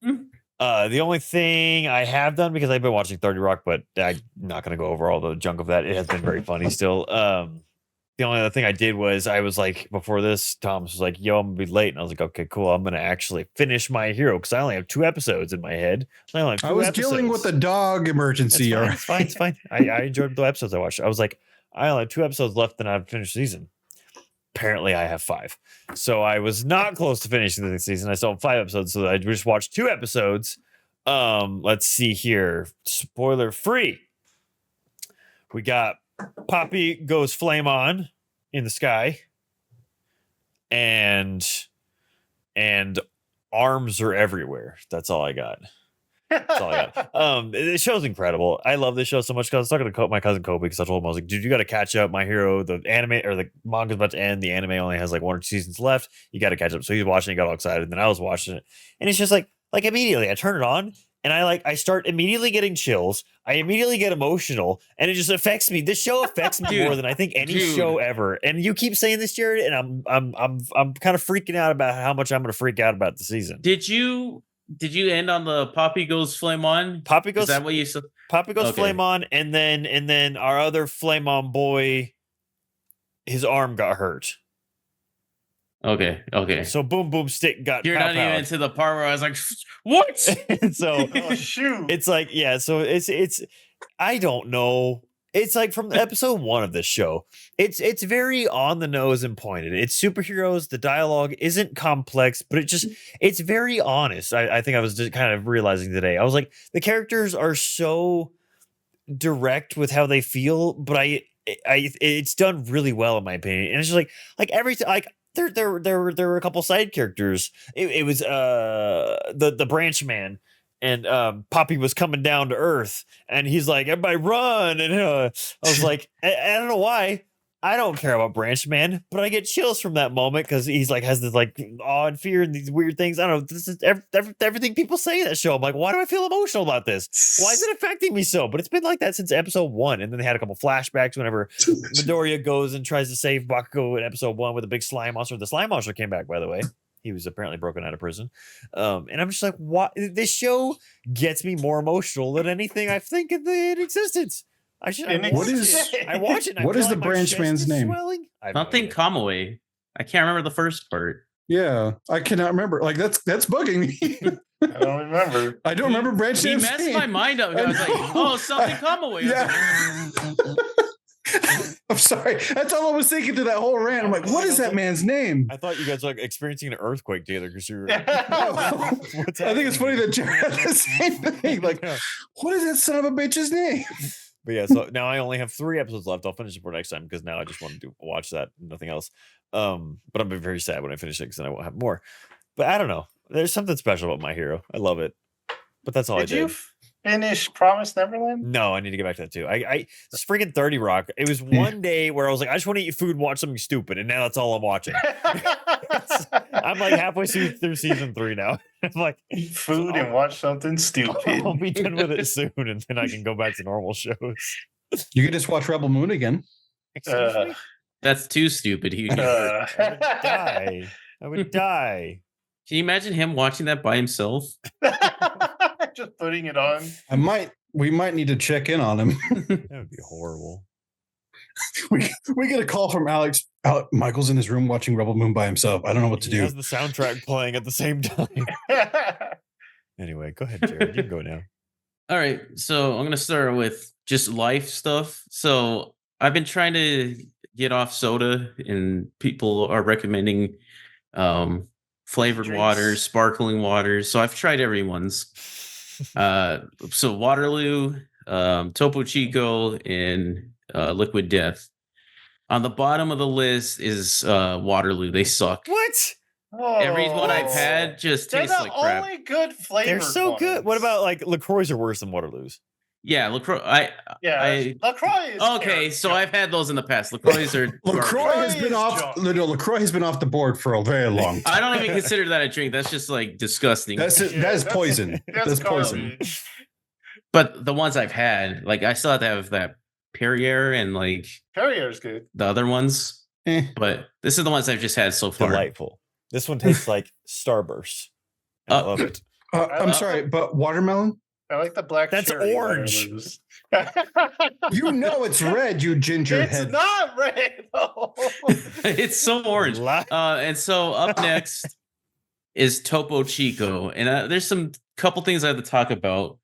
Mm. The only thing I have done, because I've been watching 30 Rock, but I'm not going to go over all the junk of that. It has been very funny still. The only other thing I did was I was like, before this, Thomas was like, yo, I'm gonna be late. And I was like, okay, cool. I'm going to actually finish My Hero because I only have 2 episodes in my head. I was dealing with a dog emergency. It's fine. It's fine. I enjoyed the episodes I watched. I was like, I only have 2 episodes left and I've finished the season. Apparently I have 5. So I was not close to finishing the season. I still have 5 episodes. So I just watched 2 episodes. Let's see here. Spoiler free. We got Poppy goes flame on in the sky. And arms are everywhere. That's all I got. That's all I got. The show's incredible. I love this show so much because I was talking to my cousin Kobe because I told him, I was like, dude, you got to catch up. My Hero, the anime or the manga's about to end. The anime only has like 1 or 2 seasons left. You got to catch up. So he's watching, he got all excited. And then I was watching it. And it's just like immediately I turn it on and I start immediately getting chills. I immediately get emotional and it just affects me. This show affects me more than I think any show ever. And you keep saying this, Jared, and I'm kind of freaking out about how much I'm going to freak out about the season. Did you end on the Poppy goes flame on? Poppy goes. Is that what you said? Poppy goes flame on, and then our other flame on boy, his arm got hurt. Okay. So boom boom stick got. You're not even to the part where I was like, what? And so Oh shoot! it's like, yeah. So it's I don't know. It's like from episode 1 of this show. It's very on the nose and pointed. It's superheroes. The dialogue isn't complex, but it's very honest. I think I was just kind of realizing today. I was like, the characters are so direct with how they feel, but it's done really well in my opinion. And it's just like every like there were a couple side characters. It was the branch man. And Poppy was coming down to earth, and he's like, "Everybody run!" And I was like, I don't know why. I don't care about Branch Man, but I get chills from that moment because he's like has this like awe and fear and these weird things. I don't know. This is everything people say in that show. I'm like, why do I feel emotional about this? Why is it affecting me so? But it's been like that since episode 1, and then they had a couple flashbacks whenever Midoriya goes and tries to save Bakugo in episode 1 with a big slime monster. The slime monster came back, by the way. He was apparently broken out of prison. And I'm just like, what? This show gets me more emotional than anything I think in existence. I watch it. What is the branch man's name? Something Kamui. I can't remember the first part. Yeah, I cannot remember. Like that's bugging me. I don't remember. I don't remember Branch He man's messed name. my mind up. I was like, oh, something Kamui. Yeah. I'm sorry. That's all I was thinking through that whole rant. I'm like, what is that man's name? I thought you guys were like experiencing an earthquake together because you were. I think it's funny that Jared had the same thing. Like, what is that son of a bitch's name? But yeah, so now I only have 3 episodes left. I'll finish it for next time because now I just want to watch that, nothing else. But I'm very sad when I finish it because then I won't have more. But I don't know. There's something special about My Hero. I love it. But that's all I did. Did you finish Promised Neverland? No, I need to get back to that too. It's freaking 30 Rock. It was one day where I was like, I just want to eat food and watch something stupid, and now that's all I'm watching. I'm like halfway through season 3 now. I'm like, eat food and watch something stupid. I'll be done with it soon, and then I can go back to normal shows. You could just watch Rebel Moon again. Excuse me? That's too stupid. I would die. I would die. Can you imagine him watching that by himself? Just putting it on. We might need to check in on him. That would be horrible. we get a call from Alex. Michael's in his room watching Rebel Moon by himself. I don't know what to He do. has the soundtrack playing at the same time. Anyway, go ahead, Jared. You can go now. All right. So I'm going to start with just life stuff. So I've been trying to get off soda, and people are recommending flavored Drinks. waters, sparkling waters. So I've tried everyone's. So Waterloo, Topo Chico, and Liquid Death. On the bottom of the list is Waterloo. They suck. What? Every one I've had just They're tastes the like crap. only good flavor. They're so good. What about like LaCroix are worse than Waterloos? Yeah, LaCroix. LaCroix is Okay, so I've had those in the past. LaCroix are LaCroix garbage. has been off. No, LaCroix has been off the board for a very long time. I don't even consider that a drink. That's just like disgusting. That is poison. That's poison. garbage. But the ones I've had, like I still have to have that Perrier and like Perrier's good. the other ones, but this is the ones I've just had so far. Delightful. This one tastes like Starburst. I love it. I'm sorry, but watermelon? I like the black. That's cherry orange. watermelons. You know it's red, you ginger It's head. not red. though. It's so orange. And so up next is Topo Chico, and there's some couple things I have to talk about.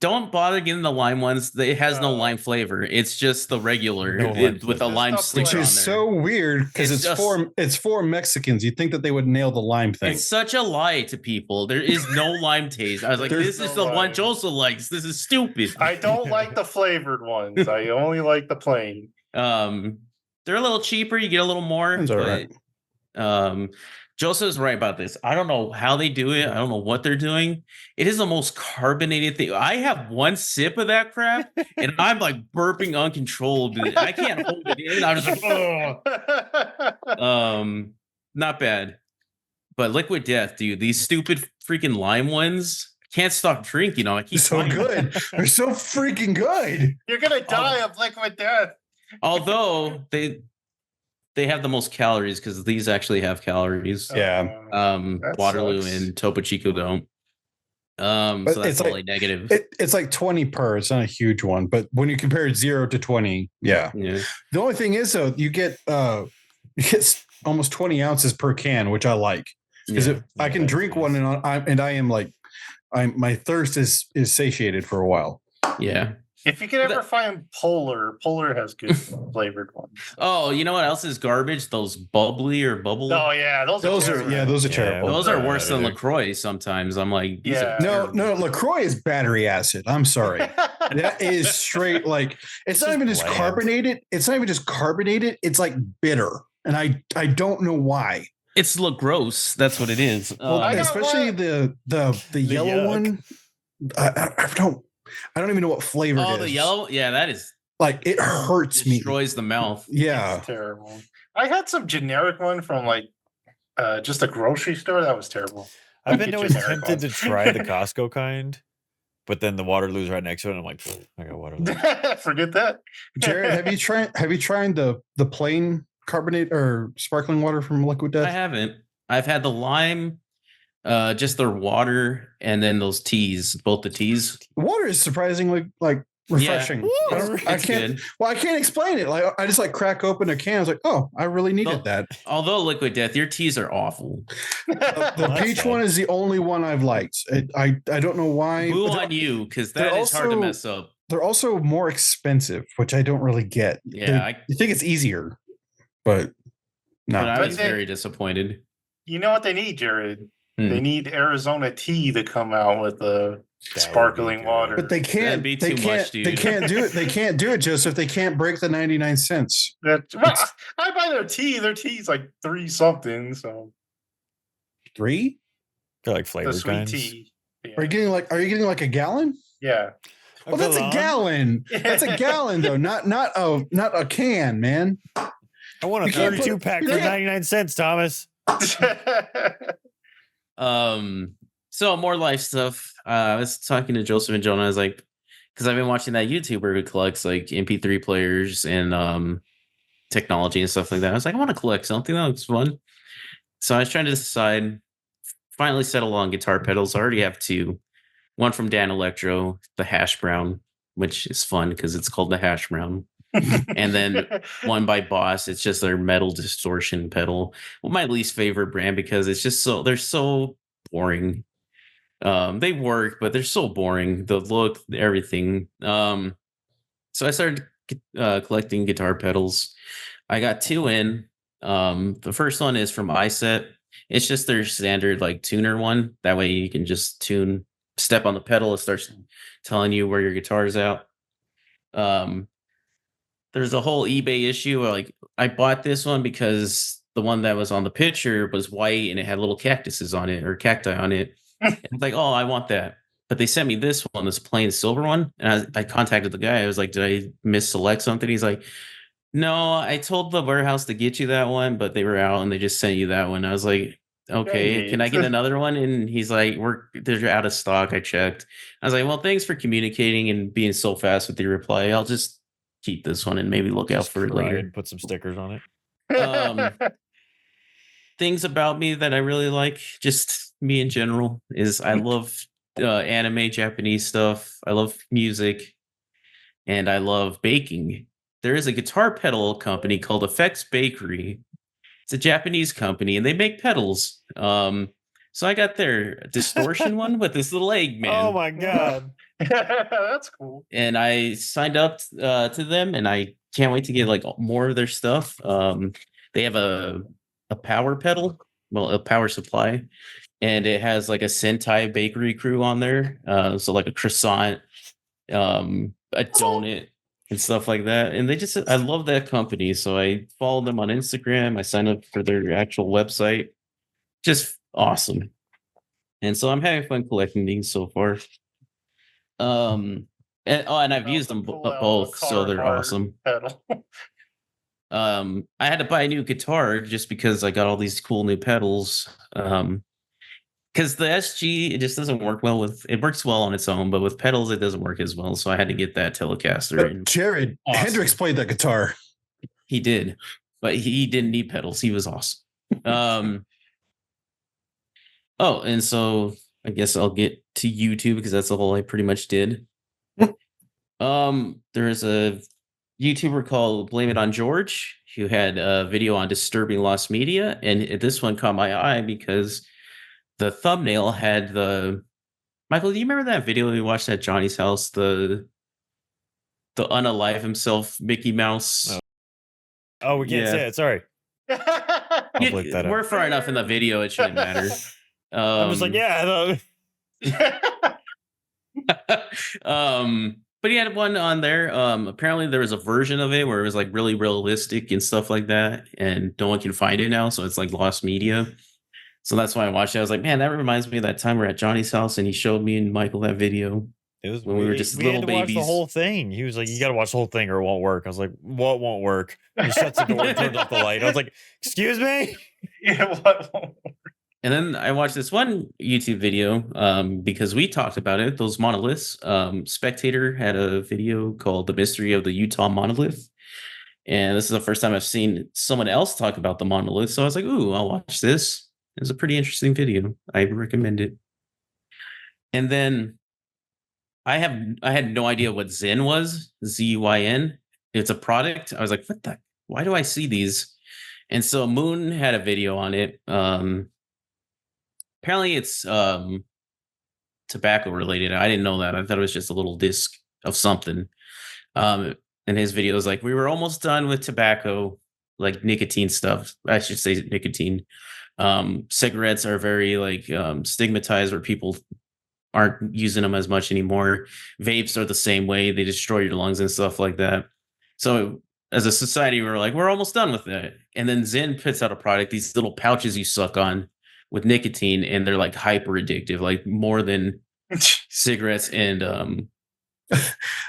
Don't bother getting the lime ones. It has no lime flavor. It's just the regular No lime with the flavor. lime There's sticker Which on is there. so weird because It's it's for Mexicans. You'd think that they would nail the lime thing. It's such a lie to people. There is no lime taste. I was like, There's this is no the one lime. Joseph likes. This is stupid. I don't like the flavored ones. I only like the plain. They're a little cheaper. You get a little more. That's all right. Joseph's right about this. I don't know how they do it. I don't know what they're doing. It is the most carbonated thing. I have one sip of that crap, and I'm like burping uncontrollably. I can't hold it in. I'm just like, ugh. Not bad. But Liquid Death, dude, these stupid freaking lime ones can't stop drinking. I keep so buying them. good. They're so freaking good. You're gonna die of liquid death. Although they have the most calories because these actually have calories. Yeah. That Waterloo sucks. and Topo Chico don't. But So that's it's the like- only negative. It's like 20 per. It's not a huge one, but when you compare it 0 to 20, yeah. Yeah. The only thing is though, you get almost 20 ounces per can, which I like because Yeah. I can that's drink nice. one and I am like, my thirst is satiated for a while. Yeah. If you can ever find Polar has good flavored ones. Oh, you know what else is garbage? Those bubbly or bubble. Oh yeah, those are terrible. Those are Yeah, terrible. Those are Yeah, worse than they're- LaCroix sometimes. I'm like, these are Yeah. terrible. No, LaCroix is battery acid. I'm sorry. That is straight like it's not just even just bland. carbonated. It's not even just carbonated. It's like bitter. And I don't know why. It's look gross. That's what it is. Well, I got especially one. the yellow yuck. one. I don't even know what flavor Oh, it is. the yellow. Yeah, that is Like it hurts me. destroys the mouth. Yeah. It's terrible. I had some generic one from like just a grocery store. That was terrible. I've been Get always generic tempted to ones. try the Costco kind, but then the Waterloo's right next to it. And I'm like, "Pfft, I got Waterloo. Forget that. Jared, have you tried the plain carbonate or sparkling water from Liquid I Death? haven't. I've had the lime, just their water, and then those teas. Both the teas. Water is surprisingly like refreshing. I, don't- I It's can't good. well, I can't explain it. Like I just like crack open a can. I was like, oh, I really needed Oh. that. Although Liquid Death, your teas are awful. The that's peach fine. one is the only one I've liked. I don't know why. Boo but on you, because they're that is hard to also- mess up. They're also more expensive, which I don't really get. Yeah, You think it's easier, but no. but I But was they- very disappointed. You know what they need, Jared? Hmm. They need Arizona tea to come out with the That would be sparkling good. water. But they can't. That'd be They too can't. much, They dude. can't do it. They can't do it, Joseph. They can't break the 99 cents. Well, I buy their tea. Their tea's like 3 something. So 3? They're like the flavored sweet kinds. tea. Yeah. Are you getting like? Are you getting like a gallon? Yeah. Well, that's a gallon. That's a gallon though, not a can, man. I want a You can't put- 32 pack you for can't- 99 cents, Thomas. So more life stuff. I was talking to Joseph and Jonah. I was like, because I've been watching that YouTuber who collects like MP3 players and technology and stuff like that. I was like, I want to collect something that looks fun. So I was trying to decide. Finally settle on guitar pedals. I already have 2. One from Dan Electro, the Hash Brown, which is fun because it's called the Hash Brown. And then one by Boss. It's just their metal distortion pedal. Well, my least favorite brand because it's just they're so boring. They work, but they're so boring. The look, everything. So I started collecting guitar pedals. I got 2 in. The first one is from iSet. It's just their standard like tuner one. That way you can just step on the pedal. It starts telling you where your guitar is out. There's a whole eBay issue where, like, I bought this one because the one that was on the picture was white and it had little cactuses on it or cacti on it. And I'm like, oh, I want that. But they sent me this one, this plain silver one. And I contacted the guy. I was like, did I misselect something? He's like, no, I told the warehouse to get you that one, but they were out and they just sent you that one. I was like, okay, Dang can I it. get another one? And he's like, they're out of stock. I checked. I was like, well, thanks for communicating and being so fast with your reply. I'll just keep this one and maybe look out Just for it try later. and put some stickers on it. Things about me that I really like, just me in general, is I love anime, Japanese stuff. I love music, and I love baking. There is a guitar pedal company called Effects Bakery. It's a Japanese company, and they make pedals. So I got their distortion one with this little egg man. Oh my god! That's cool. And I signed up to them, and I can't wait to get like more of their stuff. They have a power pedal, well, a power supply, and it has like a Sentai bakery crew on there. So like a croissant, a donut, and stuff like that. And I love that company, so I follow them on Instagram. I signed up for their actual website. Just awesome. And so I'm having fun collecting these so far. And I've used them Pull out a both, so they're Carhartt awesome. pedal. I had to buy a new guitar just because I got all these cool new pedals. Because the SG, it just doesn't work well with it works well on its own, but with pedals it doesn't work as well. So I had to get that Telecaster. But And Jared, Awesome. Hendrix played that guitar. he did, but he didn't need pedals. He was awesome. Oh, and so I guess I'll get to YouTube because that's all I pretty much did. There's a YouTuber called Blame It on George who had a video on disturbing lost media, and this one caught my eye because the thumbnail had the Michael. Do you remember that video we watched at Johnny's house? The unalive himself Mickey Mouse. Oh, we can't Yeah. say it. Sorry. I'll bleep that out. We're far enough in the video; it shouldn't matter. I'm just like, yeah. But he had one on there. Apparently there was a version of it where it was like really realistic and stuff like that, and no one can find it now, so it's like lost media. So that's why I watched it. I was like, man, that reminds me of that time we're at Johnny's house and he showed me and Michael that video. It was When we were just little had to watch the babies. whole thing. He was like, "You got to watch the whole thing, or it won't work." I was like, "What won't work?" He shuts the door and turns off the light. I was like, "Excuse me." Yeah, what? And then I watched this one YouTube video because we talked about it, those monoliths. Spectator had a video called The Mystery of the Utah Monolith. And this is the first time I've seen someone else talk about the monolith. So I was like, ooh, I'll watch this. It was a pretty interesting video. I recommend it. And then I had no idea what Zen was, ZYN. It's a product. I was like, what the? Why do I see these? And so Moon had a video on it. Apparently it's tobacco related. I didn't know that. I thought it was just a little disc of something. And his video was like, we were almost done with tobacco, like nicotine stuff. I should say nicotine. Cigarettes are very like stigmatized where people aren't using them as much anymore. Vapes are the same way. They destroy your lungs and stuff like that. So as a society, we were like, we're almost done with that. And then Zen puts out a product, these little pouches you suck on with nicotine, and they're like hyper addictive, like more than cigarettes and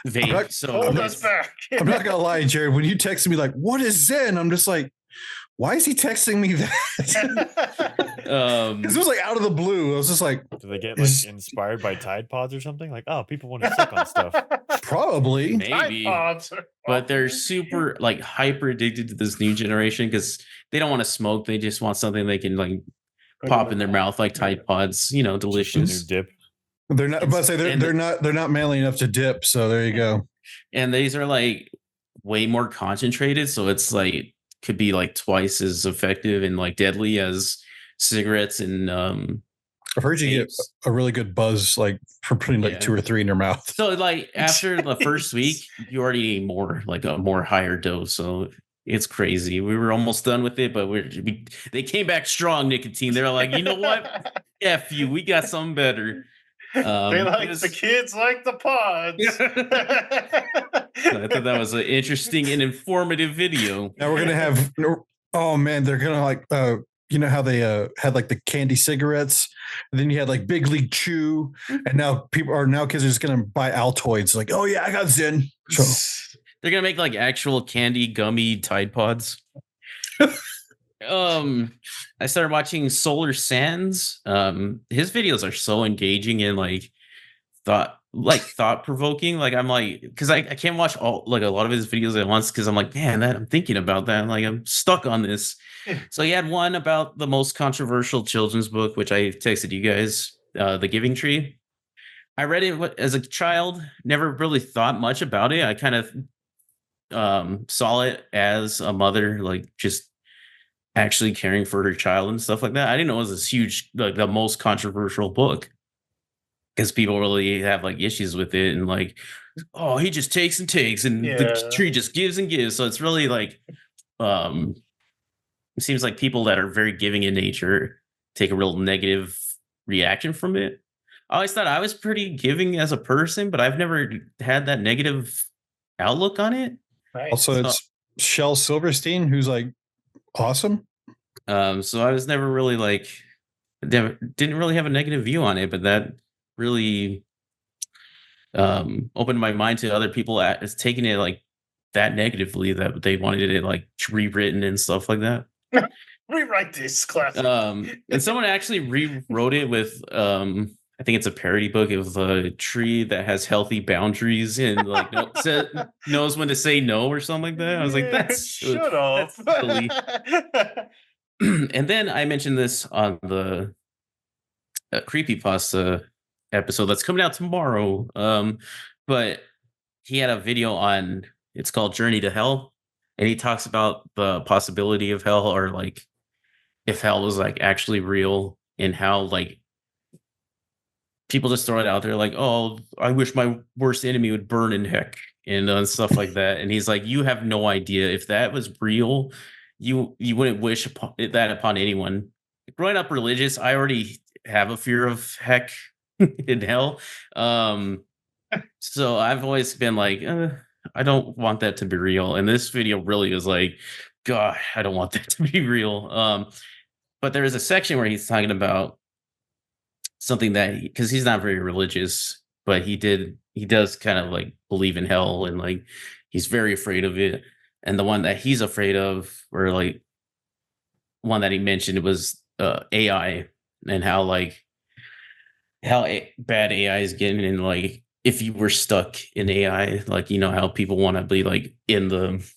vape. not- So Hold us back. I'm not gonna lie, Jared. When you texted me like, "What is Zen?" I'm just like, "Why is he texting me that?" Because it was like out of the blue. I was just like, Do they get like inspired by Tide Pods or something? Like, oh, people want to suck on stuff. probably. maybe, iPods are but they're awesome. super like hyper addicted to this new generation because they don't want to smoke. They just want something they can like pop in their mouth, like Tide Pods. You know, Just a new delicious. dip. They're not. But I say And- they're not manly enough to dip. So there you go. And these are like way more concentrated, so it's like could be like twice as effective and like deadly as cigarettes and I've heard you get vapes. a really good buzz like for putting like Yeah. 2 or 3 in your mouth. So like after the first week, you already need more, like a more higher dose. So it's crazy. We were almost done with it, but they came back strong, nicotine. They're like, you know what? F you, we got something better. They like it was- the kids like the pods. I thought that was an interesting and informative video. Now we're gonna have. Oh man, they're gonna like. You know how they had like the candy cigarettes, and then you had like Big League Chew, and now kids are just gonna buy Altoids. Like, oh yeah, I got Zen. So They're gonna make like actual candy gummy Tide Pods. I started watching Solar Sands. His videos are so engaging and like thought like thought provoking. Like I'm like, because I can't watch all like a lot of his videos at once because I'm like, man, that I'm thinking about that. Like I'm stuck on this. So he had one about the most controversial children's book, which I texted you guys, The Giving Tree. I read it as a child, never really thought much about it. I kind of saw it as a mother, like just actually caring for her child and stuff like that. I didn't know it was this huge, like the most controversial book because people really have like issues with it and like, oh, he just takes and takes and the Yeah. tree just gives and gives. So it's really like, it seems like people that are very giving in nature take a real negative reaction from it. I always thought I was pretty giving as a person, but I've never had that negative outlook on it. Right. Also, So- it's Shel Silverstein, who's like awesome. So I was never really like, didn't really have a negative view on it, but that really opened my mind to other people as taking it like that negatively that they wanted it like rewritten and stuff like that. Rewrite this classic. And someone actually rewrote it with I think it's a parody book of a tree that has healthy boundaries and like knows when to say no or something like that. I was like, that's shut up. that's silly. And then I mentioned this on the creepypasta episode that's coming out tomorrow. But he had a video on, it's called Journey to Hell, and he talks about the possibility of hell, or like if hell was like actually real, and how like people just throw it out there like, oh, I wish my worst enemy would burn in heck and stuff like that. And he's like, you have no idea if that was real, you wouldn't wish that upon anyone. Growing up religious, I already have a fear of heck in hell. So I've always been like, I don't want that to be real. And this video really was like, God, I don't want that to be real. But there is a section where he's talking about something that, because he's not very religious, but he does kind of like believe in hell, and like he's very afraid of it. And the one that he's afraid of, or like one that he mentioned, was AI, and how like bad AI is getting, and like if you were stuck in AI, like you know how people want to be like in the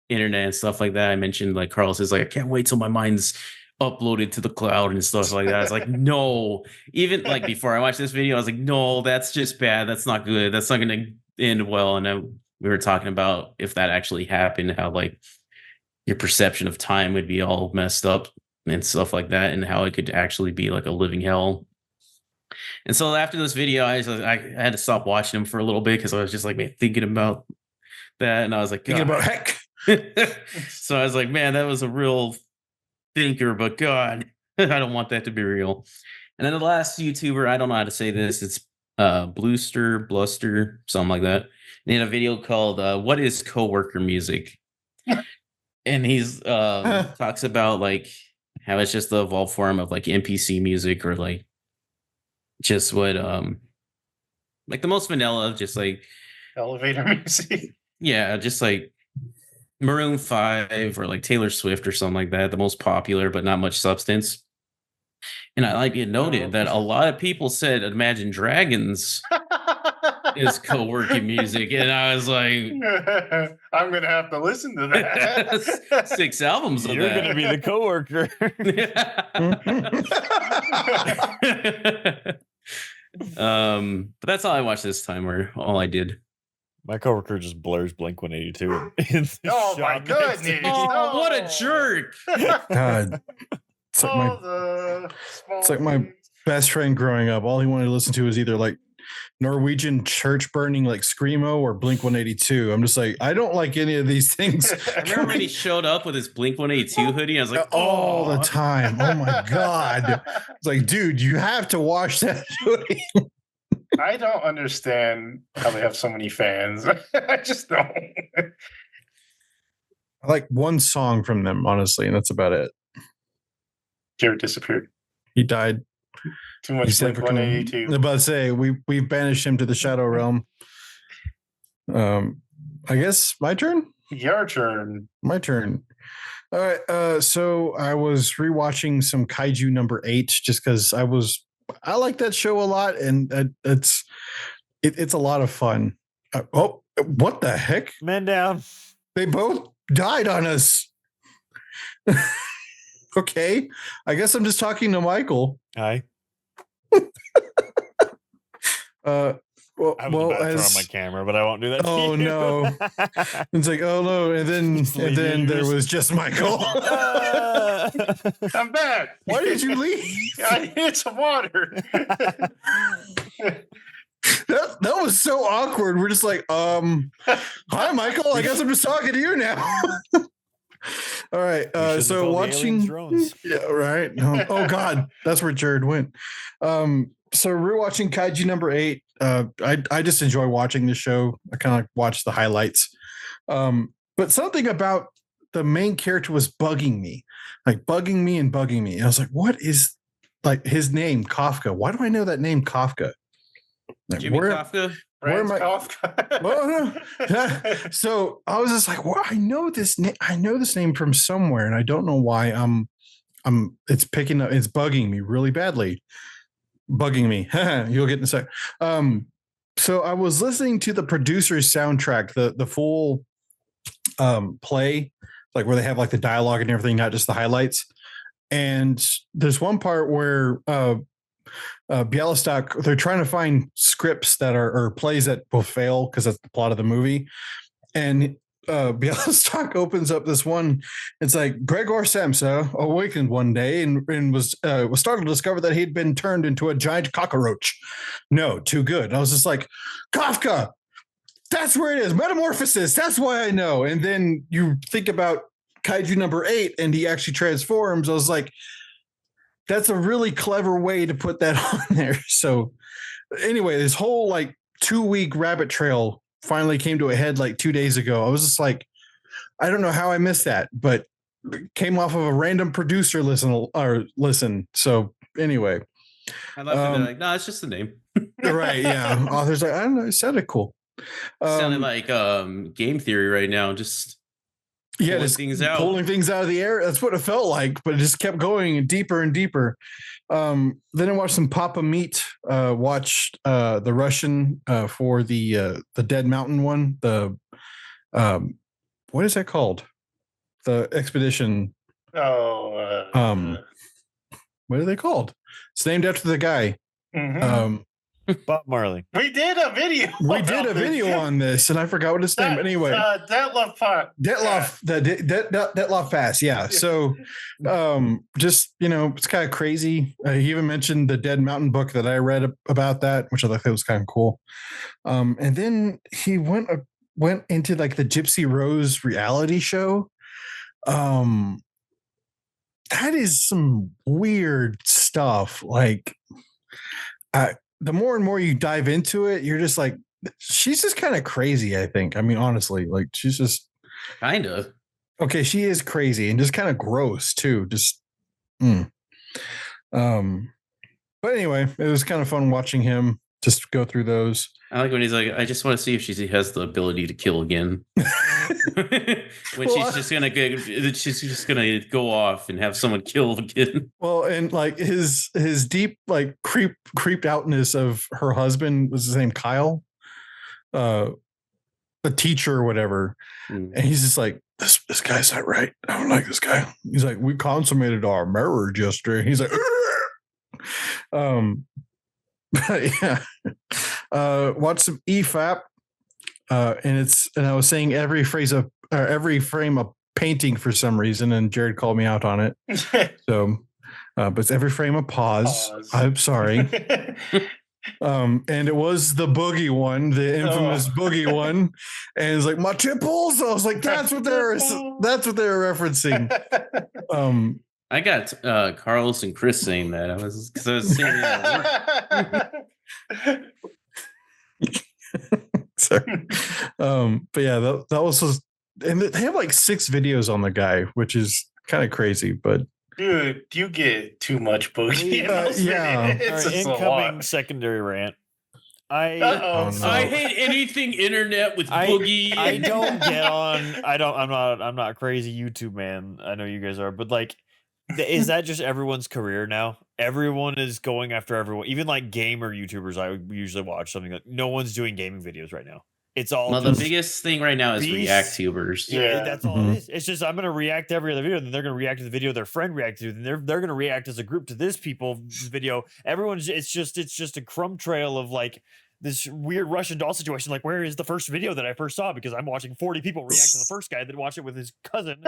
internet and stuff like that. I mentioned like Carlos is like, I can't wait till my mind's uploaded to the cloud and stuff like that. I was like, no. Even like before I watched this video, I was like, no, that's just bad. That's not good. That's not going to end well. And then we were talking about if that actually happened, how like your perception of time would be all messed up and stuff like that, and how it could actually be like a living hell. And so after this video, I had to stop watching him for a little bit because I was just like, man, thinking about that, and I was like, Thinking God. about heck. So I was like, man, that was a real thinker, but God, I don't want that to be real. And then the last YouTuber, I don't know how to say this, it's Bluster, something like that. They had a video called What is Coworker Music? And he's talks about like how it's just the evolved form of like NPC music, or like just what like the most vanilla, just like Elevator music. yeah, just like Maroon 5 or like Taylor Swift or something like that, the most popular but not much substance. And I like it noted that a lot of people said Imagine Dragons is co-working music, and I was like, I'm gonna have to listen to that. 6 albums of You're that. gonna be the coworker. But that's all I watched this time, or all I did. My coworker just blurs Blink 182. in the Oh my shop next to goodness. me. Oh, what a No. jerk! God, it's like my it's like my best friend growing up. All he wanted to listen to was either like Norwegian church burning like Screamo or Blink 182. I'm just like, I don't like any of these things. I remember when he showed up with his Blink 182 hoodie. I was like, all the "Oh." time. Oh my God. It's like, dude, you have to watch that hoodie. I don't understand how they have so many fans. I just don't. I like one song from them, honestly, and that's about it. Jared disappeared. He died. Too much He's Blink never come- 182. I'm about to say we've banished him to the shadow realm. I guess my turn. Your turn. My turn. All right. So I was rewatching some Kaiju number 8 just because I like that show a lot, and it's it's a lot of fun. Oh, what the heck? Men down. They both died on us. Okay, I guess I'm just talking to Michael. Hi. Well, I was about to turn on my as camera, but I won't do that. to Oh, you. no. It's like, oh no, and Just leave then you. there was just Michael. I'm back. Why did you leave? I hit some water. That was so awkward. We're just like, hi Michael. I guess I'm just talking to you now. All right. You shouldn't have So called the watching aliens drones. Yeah, right. No. Oh God, that's where Jared went. So we're watching Kaiju number 8. I just enjoy watching the show. I kind of watch the highlights. But something about the main character was bugging me. And bugging me. I was like, what is like his name, Kafka? Why do I know that name, Kafka? Like, Jimmy Kafka. where am I- Kafka. Well, no. So I was just like, well, I know this name from somewhere, and I don't know why it's picking up, it's bugging me really badly. Bugging me. You'll get in a sec. So I was listening to the producer's soundtrack, the full play, like where they have like the dialogue and everything, not just the highlights. And there's one part where Bialystok, they're trying to find scripts that are or plays that will fail because that's the plot of the movie. And Bialystok opens up this one. It's like Gregor Samsa awakened one day and was startled to discover that he'd been turned into a giant cockroach. No, too good. And I was just like, Kafka, that's where it is. Metamorphosis. That's why I know. And then you think about Kaiju number 8 and he actually transforms. I was like, that's a really clever way to put that on there. So anyway, this whole like 2-week rabbit trail finally came to a head like 2 days ago. I was just like, I don't know how I missed that, but it came off of a random producer listen. So anyway, I love it. Like, no, it's just the name. right. Yeah. Author's like, I don't know. It sounded cool. Sounded like game theory right now. Just yeah, pulling just things out. pulling things out of the air. That's what it felt like, but it just kept going deeper and deeper. Then I watched some Papa Meat. Watched the Russian for the Dead Mountain one. The what is that called? The expedition. Oh. What are they called? It's named after the guy. Mhm. Bob Marley. We did a video. We did about a video this. on this, and I forgot what his name. But anyway, Detlef Pot. Detloff, Detloff Fast, yeah. So, just it's kind of crazy. He even mentioned the Dead Mountain book that I read about that, which I thought was kind of cool. And then he went into like the Gypsy Rose reality show. That is some weird stuff. Like, the more and more you dive into it, you're just like, she's just kind of crazy, I think. I mean, honestly, like she's just Kind of. okay. She is crazy and just kind of gross too. Just, but anyway, it was kind of fun watching him just go through those. I like when he's like, I just want to see if she has the ability to kill again. When Well, she's just gonna go off and have someone kill again. Well, and like his deep like creeped outness of her husband was his name Kyle, a teacher or whatever, and he's just like, this guy's not right. I don't like this guy. He's like, we consummated our marriage yesterday. He's like, but yeah, watch some EFAP, and I was saying every frame of painting for some reason, and Jared called me out on it. So, but it's every frame a pause. I'm sorry. And it was the boogie one, the infamous boogie one, and it's like my tipples. I was like, that's what they're referencing. I got Carlos and Chris saying that. I was saying that. Sorry. But yeah, that was just, and they have like 6 videos on the guy, which is kind of crazy, but Dude, you get too much boogie. in those yeah. videos. All It's right, just a incoming lot. secondary rant. I Uh-oh. Oh, no. I hate anything internet with boogie. I don't get on. I'm not a crazy YouTube man. I know you guys are, but like Is that just everyone's career now? Everyone is going after everyone. Even like gamer YouTubers, I would usually watch something like no one's doing gaming videos right now. It's all Well, the just biggest thing right now is beast- React tubers. Yeah. that's all Mhm. it is. It's just I'm gonna react to every other video, then they're gonna react to the video their friend reacted to, then they're gonna react as a group to this video. Everyone's it's just a crumb trail of like this weird Russian doll situation. Like, where is the first video that I first saw? Because I'm watching 40 people react to the first guy that watched it with his cousin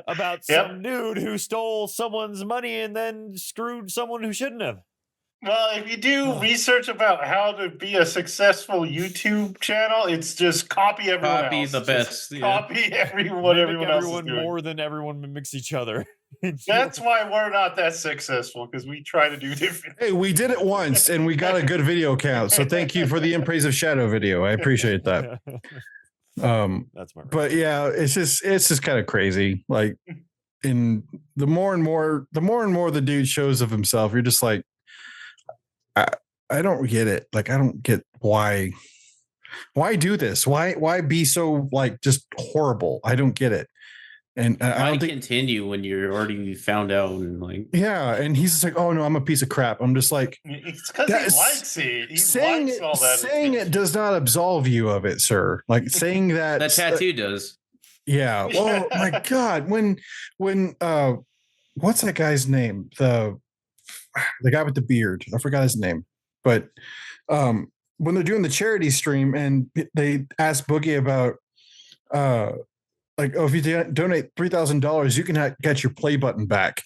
about Yep. some dude who stole someone's money and then screwed someone who shouldn't have. Well, if you do research about how to be a successful YouTube channel, it's just copy everyone Copy else. the Just best. Yeah. Copy everyone. Mimic Everyone else is everyone doing. more than everyone mimics each other. That's why we're not that successful because we try to do different. Hey, we did it once and we got a good video count. So thank you for the Impraise of Shadow video. I appreciate that. That's my But yeah, it's just kind of crazy. Like, in the more and more the dude shows of himself, you're just like, I don't get it. Like, I don't get why do this? Why be so like just horrible? I don't get it. And I Why don't think, continue when you're already found out and like yeah. And he's just like, oh no, I'm a piece of crap. I'm just like, It's because That he is- likes it. He saying likes all that. saying it does not absolve you of it, sir. Like saying that that tattoo does. Yeah. Oh my God. When what's that guy's name? The guy with the beard. I forgot his name. But when they're doing the charity stream and they ask Boogie about like, oh, if you donate $3,000, you can get your play button back.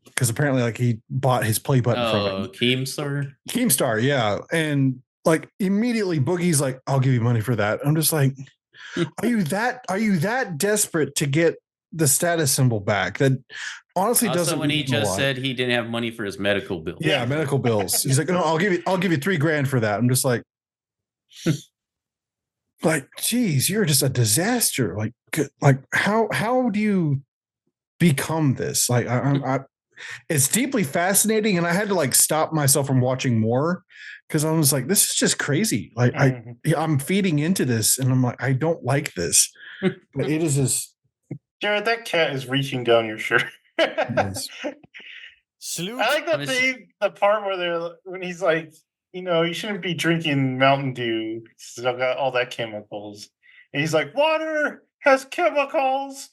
Because apparently, like, he bought his play button from Oh, him. Keemstar. Keemstar, yeah. And like immediately Boogie's like, I'll give you money for that. I'm just like, are you that desperate to get the status symbol back? That honestly Also, doesn't when he mean a just lot. said he didn't have money for his medical bill. Yeah, medical bills. He's like, no, I'll give you $3,000 for that. I'm just like, geez, you're just a disaster. Like how do you become this? Like it's deeply fascinating, and I had to like stop myself from watching more because I was like, this is just crazy. Like I'm feeding into this, and I'm like, I don't like this. But it is just Jared, that cat is reaching down your shirt. Yes. Salute. I like the part where when he's like, you shouldn't be drinking Mountain Dew. It's got all that chemicals. And he's like, water has chemicals.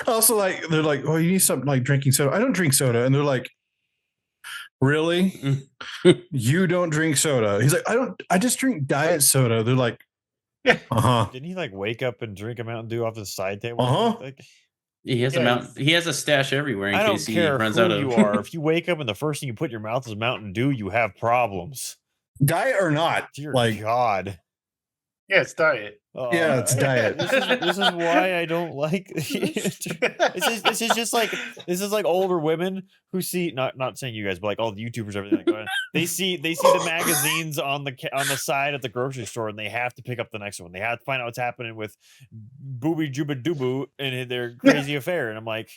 also like they're like, oh, you need something like drinking soda. I don't drink soda, and they're like, really? You don't drink soda? He's like, I just drink diet soda. They're like, uh-huh. Didn't he like wake up and drink a Mountain Dew off the side table? Uh-huh. He has he has a stash everywhere in I don't case he care runs who out of. you are. If you wake up and the first thing you put in your mouth is Mountain Dew, you have problems. Diet or not? Dear Like, God. Yeah, it's diet. Yeah, it's diet. This is why I don't like. This is like older women who see not saying you guys, but like all the YouTubers, everything. Like, they see the magazines on the side at the grocery store, and they have to pick up the next one. They have to find out what's happening with Booby Juba Dubu and their crazy affair. And I'm like,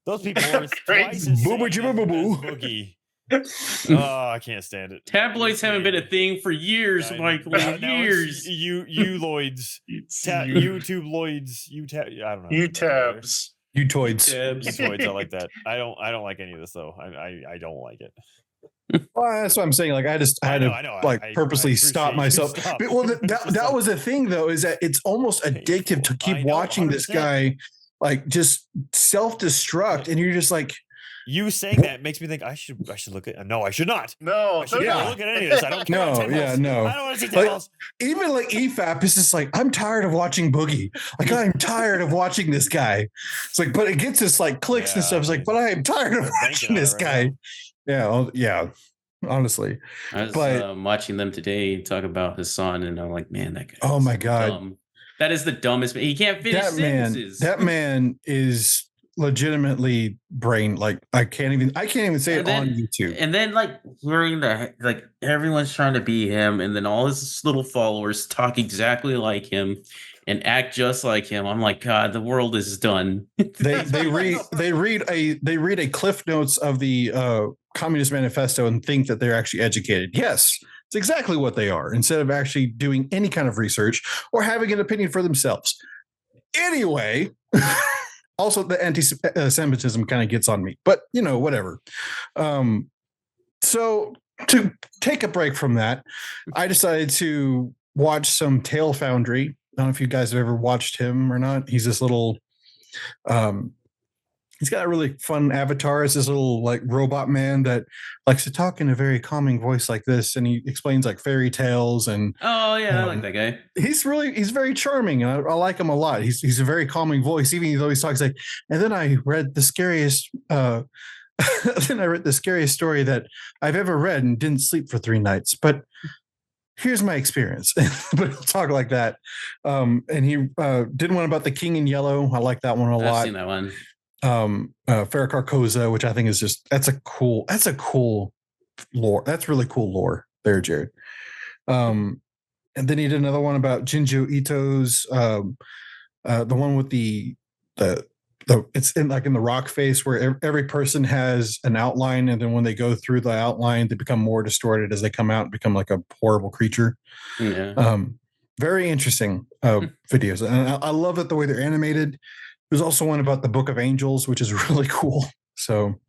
those people are twice as Booby sane Juba as Boo-boo. Boogie. Oh, I can't stand it. Tabloids haven't been a thing for years, Michael. Years. You Lloyds, YouTube Lloyds, I don't know. You tabs. Utoids. Lloyds, I like that. I don't like any of this though. I don't like it. Well, that's what I'm saying. Like, I had I know. to like I purposely appreciate stop you myself. stop. But, well, that was the thing though, is that it's almost addictive to keep I know, watching this 100%. guy like just self-destruct, and you're just like, You saying that makes me think I should look at. No, I should not. No, I should yeah. not look at any of this. I don't care. No, about yeah, tables. no. I don't want to see Like, tables. even like EFAP is just like, I'm tired of watching Boogie. Like, I'm tired of watching this guy. It's like, but it gets this like clicks and Yeah, stuff. It's like, but I am tired of We're watching banking on this it right guy. Yeah, honestly. I was But- watching them today talk about Hassan, and I'm like, man, that guy. Oh is my so God. dumb. That is the dumbest. He can't finish sentences. That man is legitimately brain. Like, I can't even say it And then- on YouTube. And then like hearing like everyone's trying to be him, and then all his little followers talk exactly like him and act just like him. I'm like, God, the world is done. They read a cliff notes of the Communist Manifesto and think that they're actually educated. Yes, it's exactly what they are, instead of actually doing any kind of research or having an opinion for themselves. Anyway, Also, the anti-Semitism kind of gets on me, but whatever. So to take a break from that, I decided to watch some Tail Foundry. I don't know if you guys have ever watched him or not. He's this little, he's got a really fun avatar. It's this little like robot man that likes to talk in a very calming voice like this, and he explains like fairy tales. And Oh yeah, I like that guy. he's very charming. And I like him a lot. He's a very calming voice, even though he's talking like. And then I read the scariest. Then I read the scariest story that I've ever read and didn't sleep for 3 nights. But here's my experience. But he'll talk like that. And he did one about the King in Yellow. I like that one a lot. I've seen that one. Farrah Carcosa, which I think is just that's a cool lore. That's really cool lore there, Jared. And then he did another one about Jinjo Ito's the one with the it's in like in the rock face where every person has an outline, and then when they go through the outline, they become more distorted as they come out and become like a horrible creature. Yeah. Very interesting videos, and I love it the way they're animated. There's also one about the Book of Angels, which is really cool. So,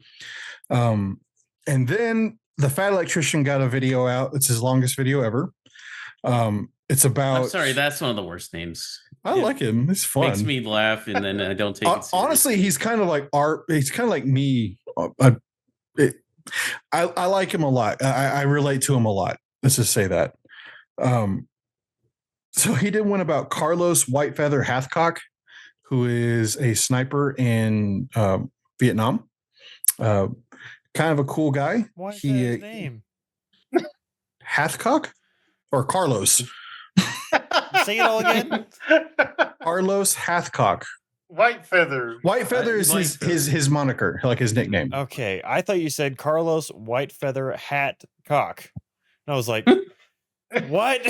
and then the Fat Electrician got a video out. It's his longest video ever. It's about. I'm sorry, that's one of the worst names. I like him. It's fun. Makes me laugh, and then I don't take it seriously. Honestly, he's kind of like art. He's kind of like me. I like him a lot. I relate to him a lot. Let's just say that. So he did one about Carlos Whitefeather Hathcock, who is a sniper in Vietnam. Kind of a cool guy. What's his name? Hathcock or Carlos? Say it all again. Carlos Hathcock. Whitefeather. Whitefeather is his moniker, like his nickname. Okay, I thought you said Carlos Whitefeather Hat Cock. And I was like, what?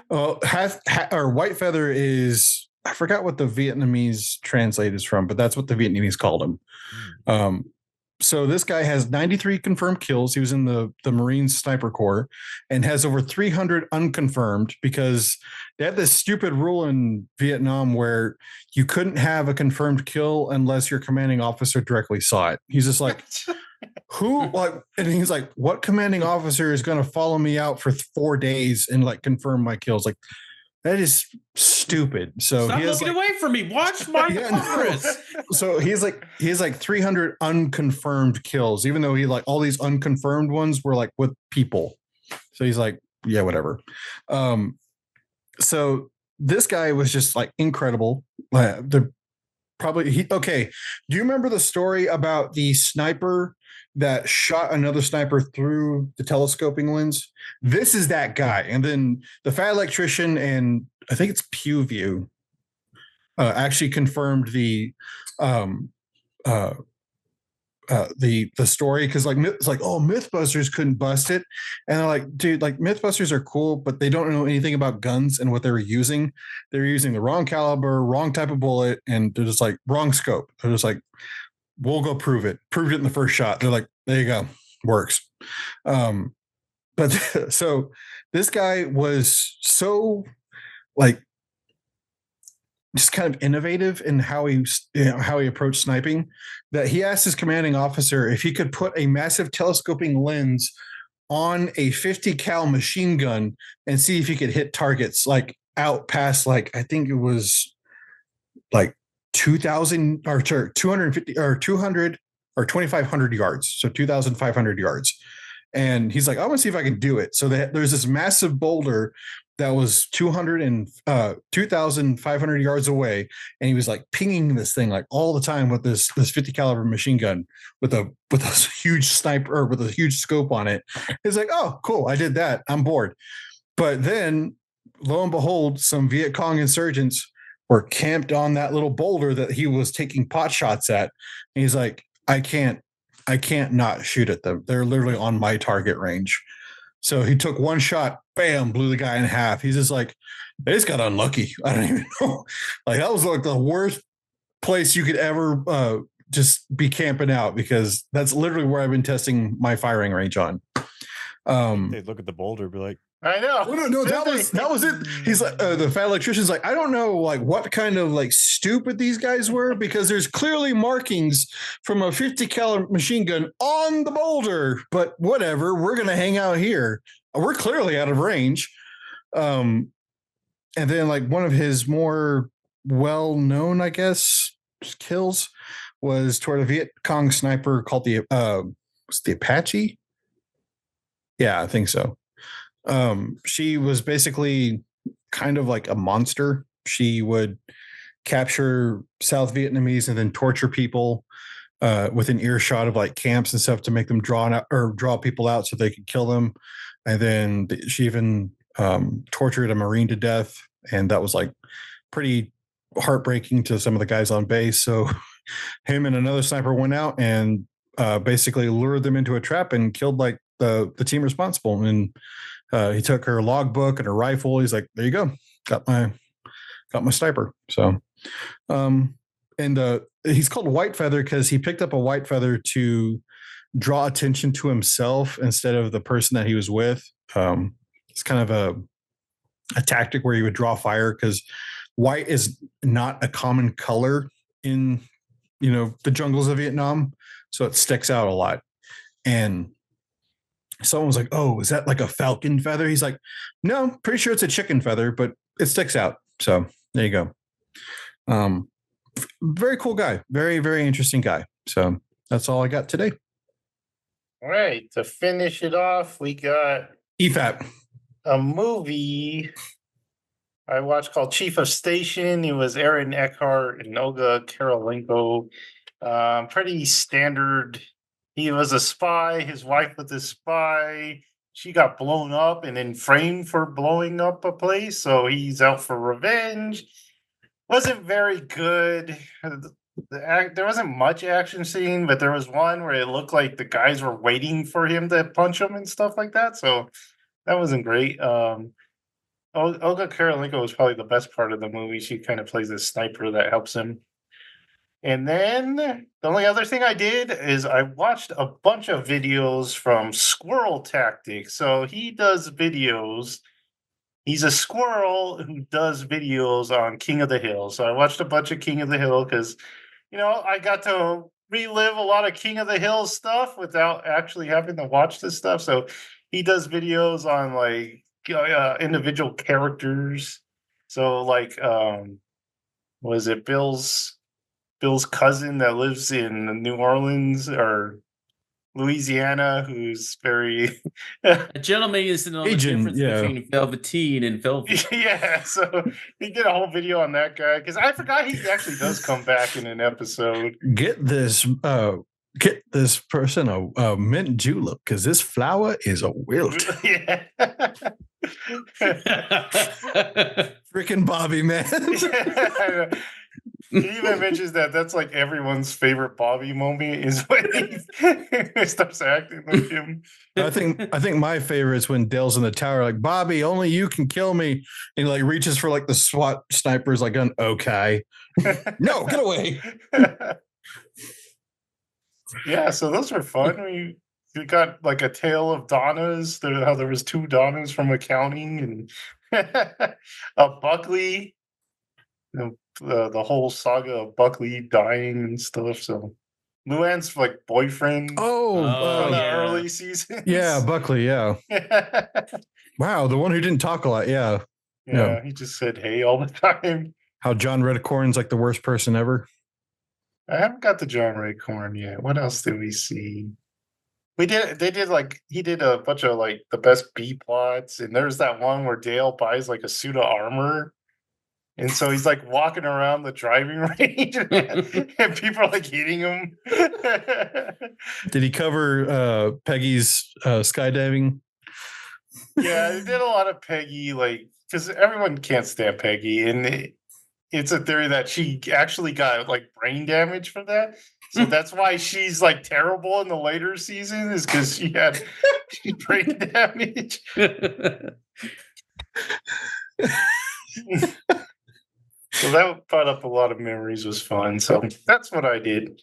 Well, Whitefeather is, I forgot what the Vietnamese translate is from, but that's what the Vietnamese called him. So this guy has 93 confirmed kills. He was in the Marine Sniper Corps and has over 300 unconfirmed because they had this stupid rule in Vietnam where you couldn't have a confirmed kill unless your commanding officer directly saw it. He's just like, who, like, and he's like, what commanding officer is going to follow me out for 4 days and like confirm my kills? Like, that is stupid. So Stop he has looking like, away from me. Watch my progress. So he has like 300 unconfirmed kills, even though he like all these unconfirmed ones were like with people. So he's like, yeah, whatever. So this guy was just like incredible. Okay. Do you remember the story about the sniper that shot another sniper through the telescoping lens? This is that guy. And then the Fat Electrician and I think it's PewView actually confirmed the story, because like it's like, oh, Mythbusters couldn't bust it, and they're like, dude, like Mythbusters are cool, but they don't know anything about guns and what they were using. They're using the wrong caliber, wrong type of bullet, and they're just like wrong scope. They're just like, we'll go prove it in the first shot. They're like, there you go, works. But so this guy was so like just kind of innovative in how he approached sniping that he asked his commanding officer if he could put a massive telescoping lens on a 50 cal machine gun and see if he could hit targets like out past, like, I think it was like 2,000 or 250 or 200 or 2,500 yards. So 2,500 yards. And he's like, I want to see if I can do it. So there's this massive boulder that was 2,500 yards away. And he was like pinging this thing like all the time with this 50 caliber machine gun with a huge sniper, or with a huge scope on it. He's like, oh, cool, I did that, I'm bored. But then lo and behold, some Viet Cong insurgents were camped on that little boulder that he was taking pot shots at. And he's like, I can't not shoot at them. They're literally on my target range. So he took one shot, bam, blew the guy in half. He's just like, they just got unlucky. I don't even know. Like, that was like the worst place you could ever just be camping out, because that's literally where I've been testing my firing range on. They'd look at the boulder and be like, I know. No, that was it. He's like the fat electrician's like, I don't know like what kind of like stupid these guys were because there's clearly markings from a 50 caliber machine gun on the boulder, but whatever, we're gonna hang out here. We're clearly out of range. And then like one of his more well-known, I guess, kills was toward a Viet Cong sniper called the was it the Apache? Yeah, I think so. She was basically kind of like a monster. She would capture South Vietnamese and then torture people within earshot of like camps and stuff to make them draw people out so they could kill them. And then she even tortured a Marine to death. And that was like pretty heartbreaking to some of the guys on base. So him and another sniper went out and basically lured them into a trap and killed like the team responsible. And he took her logbook and her rifle. He's like, there you go. Got my sniper. So, he's called White Feather because he picked up a white feather to draw attention to himself instead of the person that he was with. It's kind of a tactic where he would draw fire because white is not a common color in, the jungles of Vietnam. So it sticks out a lot. And someone was like, oh, is that like a falcon feather? He's like, no, pretty sure it's a chicken feather, but it sticks out. So there you go. Very cool guy. Very, very interesting guy. So that's all I got today. All right. To finish it off, we got EFAP. a movie I watched called Chief of Station. It was Aaron Eckhart and Olga Kurylenko. Pretty standard. He was a spy. His wife was a spy. She got blown up and then framed for blowing up a place. So he's out for revenge. Wasn't very good. There wasn't much action scene, but there was one where it looked like the guys were waiting for him to punch him and stuff like that. So that wasn't great. Olga Kurylenko was probably the best part of the movie. She kind of plays this sniper that helps him. And then the only other thing I did is I watched a bunch of videos from Squirrel Tactics. So he does videos. He's a squirrel who does videos on King of the Hill. So I watched a bunch of King of the Hill because, I got to relive a lot of King of the Hill stuff without actually having to watch this stuff. So he does videos on like individual characters. So like, was it Bill's cousin that lives in New Orleans or Louisiana, who's very A gentleman is to know the Agent, difference yeah. between Velveteen and Velvet. yeah. So he did a whole video on that guy because I forgot he actually does come back in an episode. Get this person a mint julep because this flower is a wilt. yeah. Freaking Bobby, man. He even mentions that's like everyone's favorite Bobby moment is when he starts acting like him. I think my favorite is when Dale's in the tower, like, Bobby, only you can kill me. And he like reaches for like the SWAT sniper's like gun. Okay. No, get away. Yeah, so those were fun. We got like a tale of Donnas. How there was 2 Donnas from accounting and a Buckley. The whole saga of Buckley dying and stuff. So Luann's like boyfriend Oh, from the yeah. early seasons. yeah, Buckley. Yeah. yeah. Wow. The one who didn't talk a lot. Yeah. Yeah. He just said hey all the time. How John Redcorn's like the worst person ever. I haven't got the John Redcorn yet. What else did we see? He did a bunch of like the best B plots, and there's that one where Dale buys like a suit of armor. And so he's like walking around the driving range and people are like hitting him. Did he cover Peggy's skydiving? Yeah, he did a lot of Peggy, like, because everyone can't stand Peggy. And it's a theory that she actually got like brain damage from that. So that's why she's like terrible in the later season, is because she had brain damage. So that brought up a lot of memories. Was fun. So that's what I did.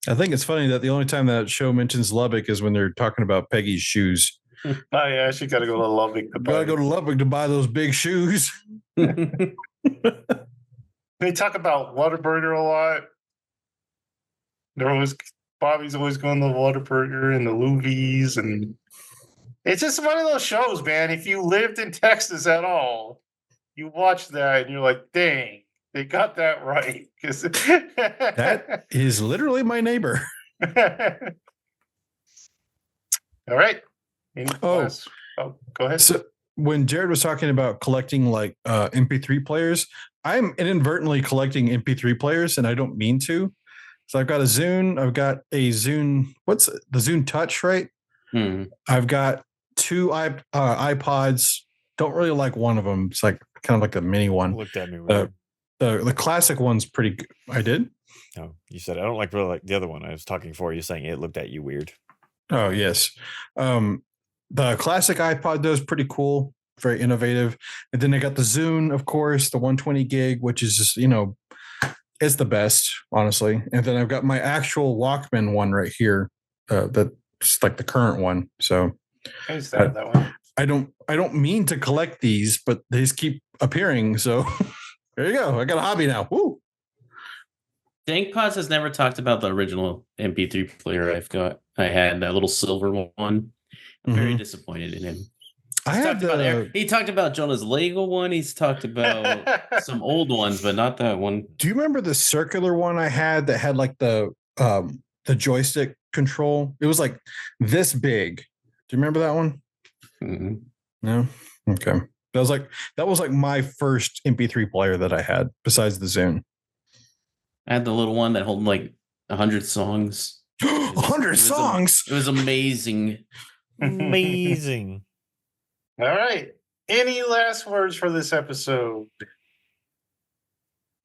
I think it's funny that the only time that show mentions Lubbock is when they're talking about Peggy's shoes. Oh yeah, she gotta go to Lubbock to buy Gotta go to Lubbock to buy those big shoes. They talk about Whataburger a lot. They're always Bobby's always going to Whataburger and the Luvies, and it's just one of those shows, man. If you lived in Texas at all, you watch that and you're like, dang, they got that right. 'Cause That is literally my neighbor. all right. Any Oh. last- oh, go ahead. So when Jared was talking about collecting like MP3 players, I'm inadvertently collecting MP3 players, and I don't mean to. So I've got a Zune. I've got a Zune. What's the Zune Touch, right? Hmm. I've got two iPods. Don't really like one of them. It's like kind of like the mini one. Looked at me weird. The classic one's pretty good. I did. Oh, you said I don't really like the other one. I was talking for you, saying it looked at you weird. Oh yes. The classic iPod though is pretty cool, very innovative. And then I got the Zune, of course, the 120 gig, which is just, it's the best, honestly. And then I've got my actual Walkman one right here. That's like the current one. So I used to have that one. I don't mean to collect these, but they just keep appearing. So there you go. I got a hobby now. Woo. Dank Pots has never talked about the original MP3 player I had, that little silver one. I'm very disappointed in him. I He's had talked about he talked about Jonah's Lego one. He's talked about some old ones, but not that one. Do you remember the circular one I had that had like the joystick control? It was like this big. Do you remember that one? Mhm. No. Okay. That was like my first MP3 player that I had besides the Zune. I had the little one that held like 100 songs. 100 songs. It was amazing. Amazing. All right. Any last words for this episode?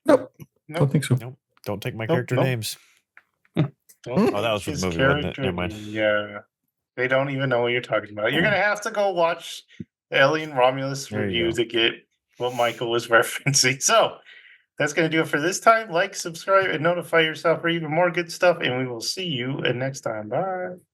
Nope. Nope. Don't think so. Nope. Don't take my Nope, character nope. names. Don't Oh, that was from his the movie, wasn't it? character- Never mind. Yeah. They don't even know what you're talking about. You're gonna have to go watch the Alien Romulus There you review go. to get what Michael was referencing. So that's gonna do it for this time. Like, subscribe, and notify yourself for even more good stuff. And we will see you next time. Bye.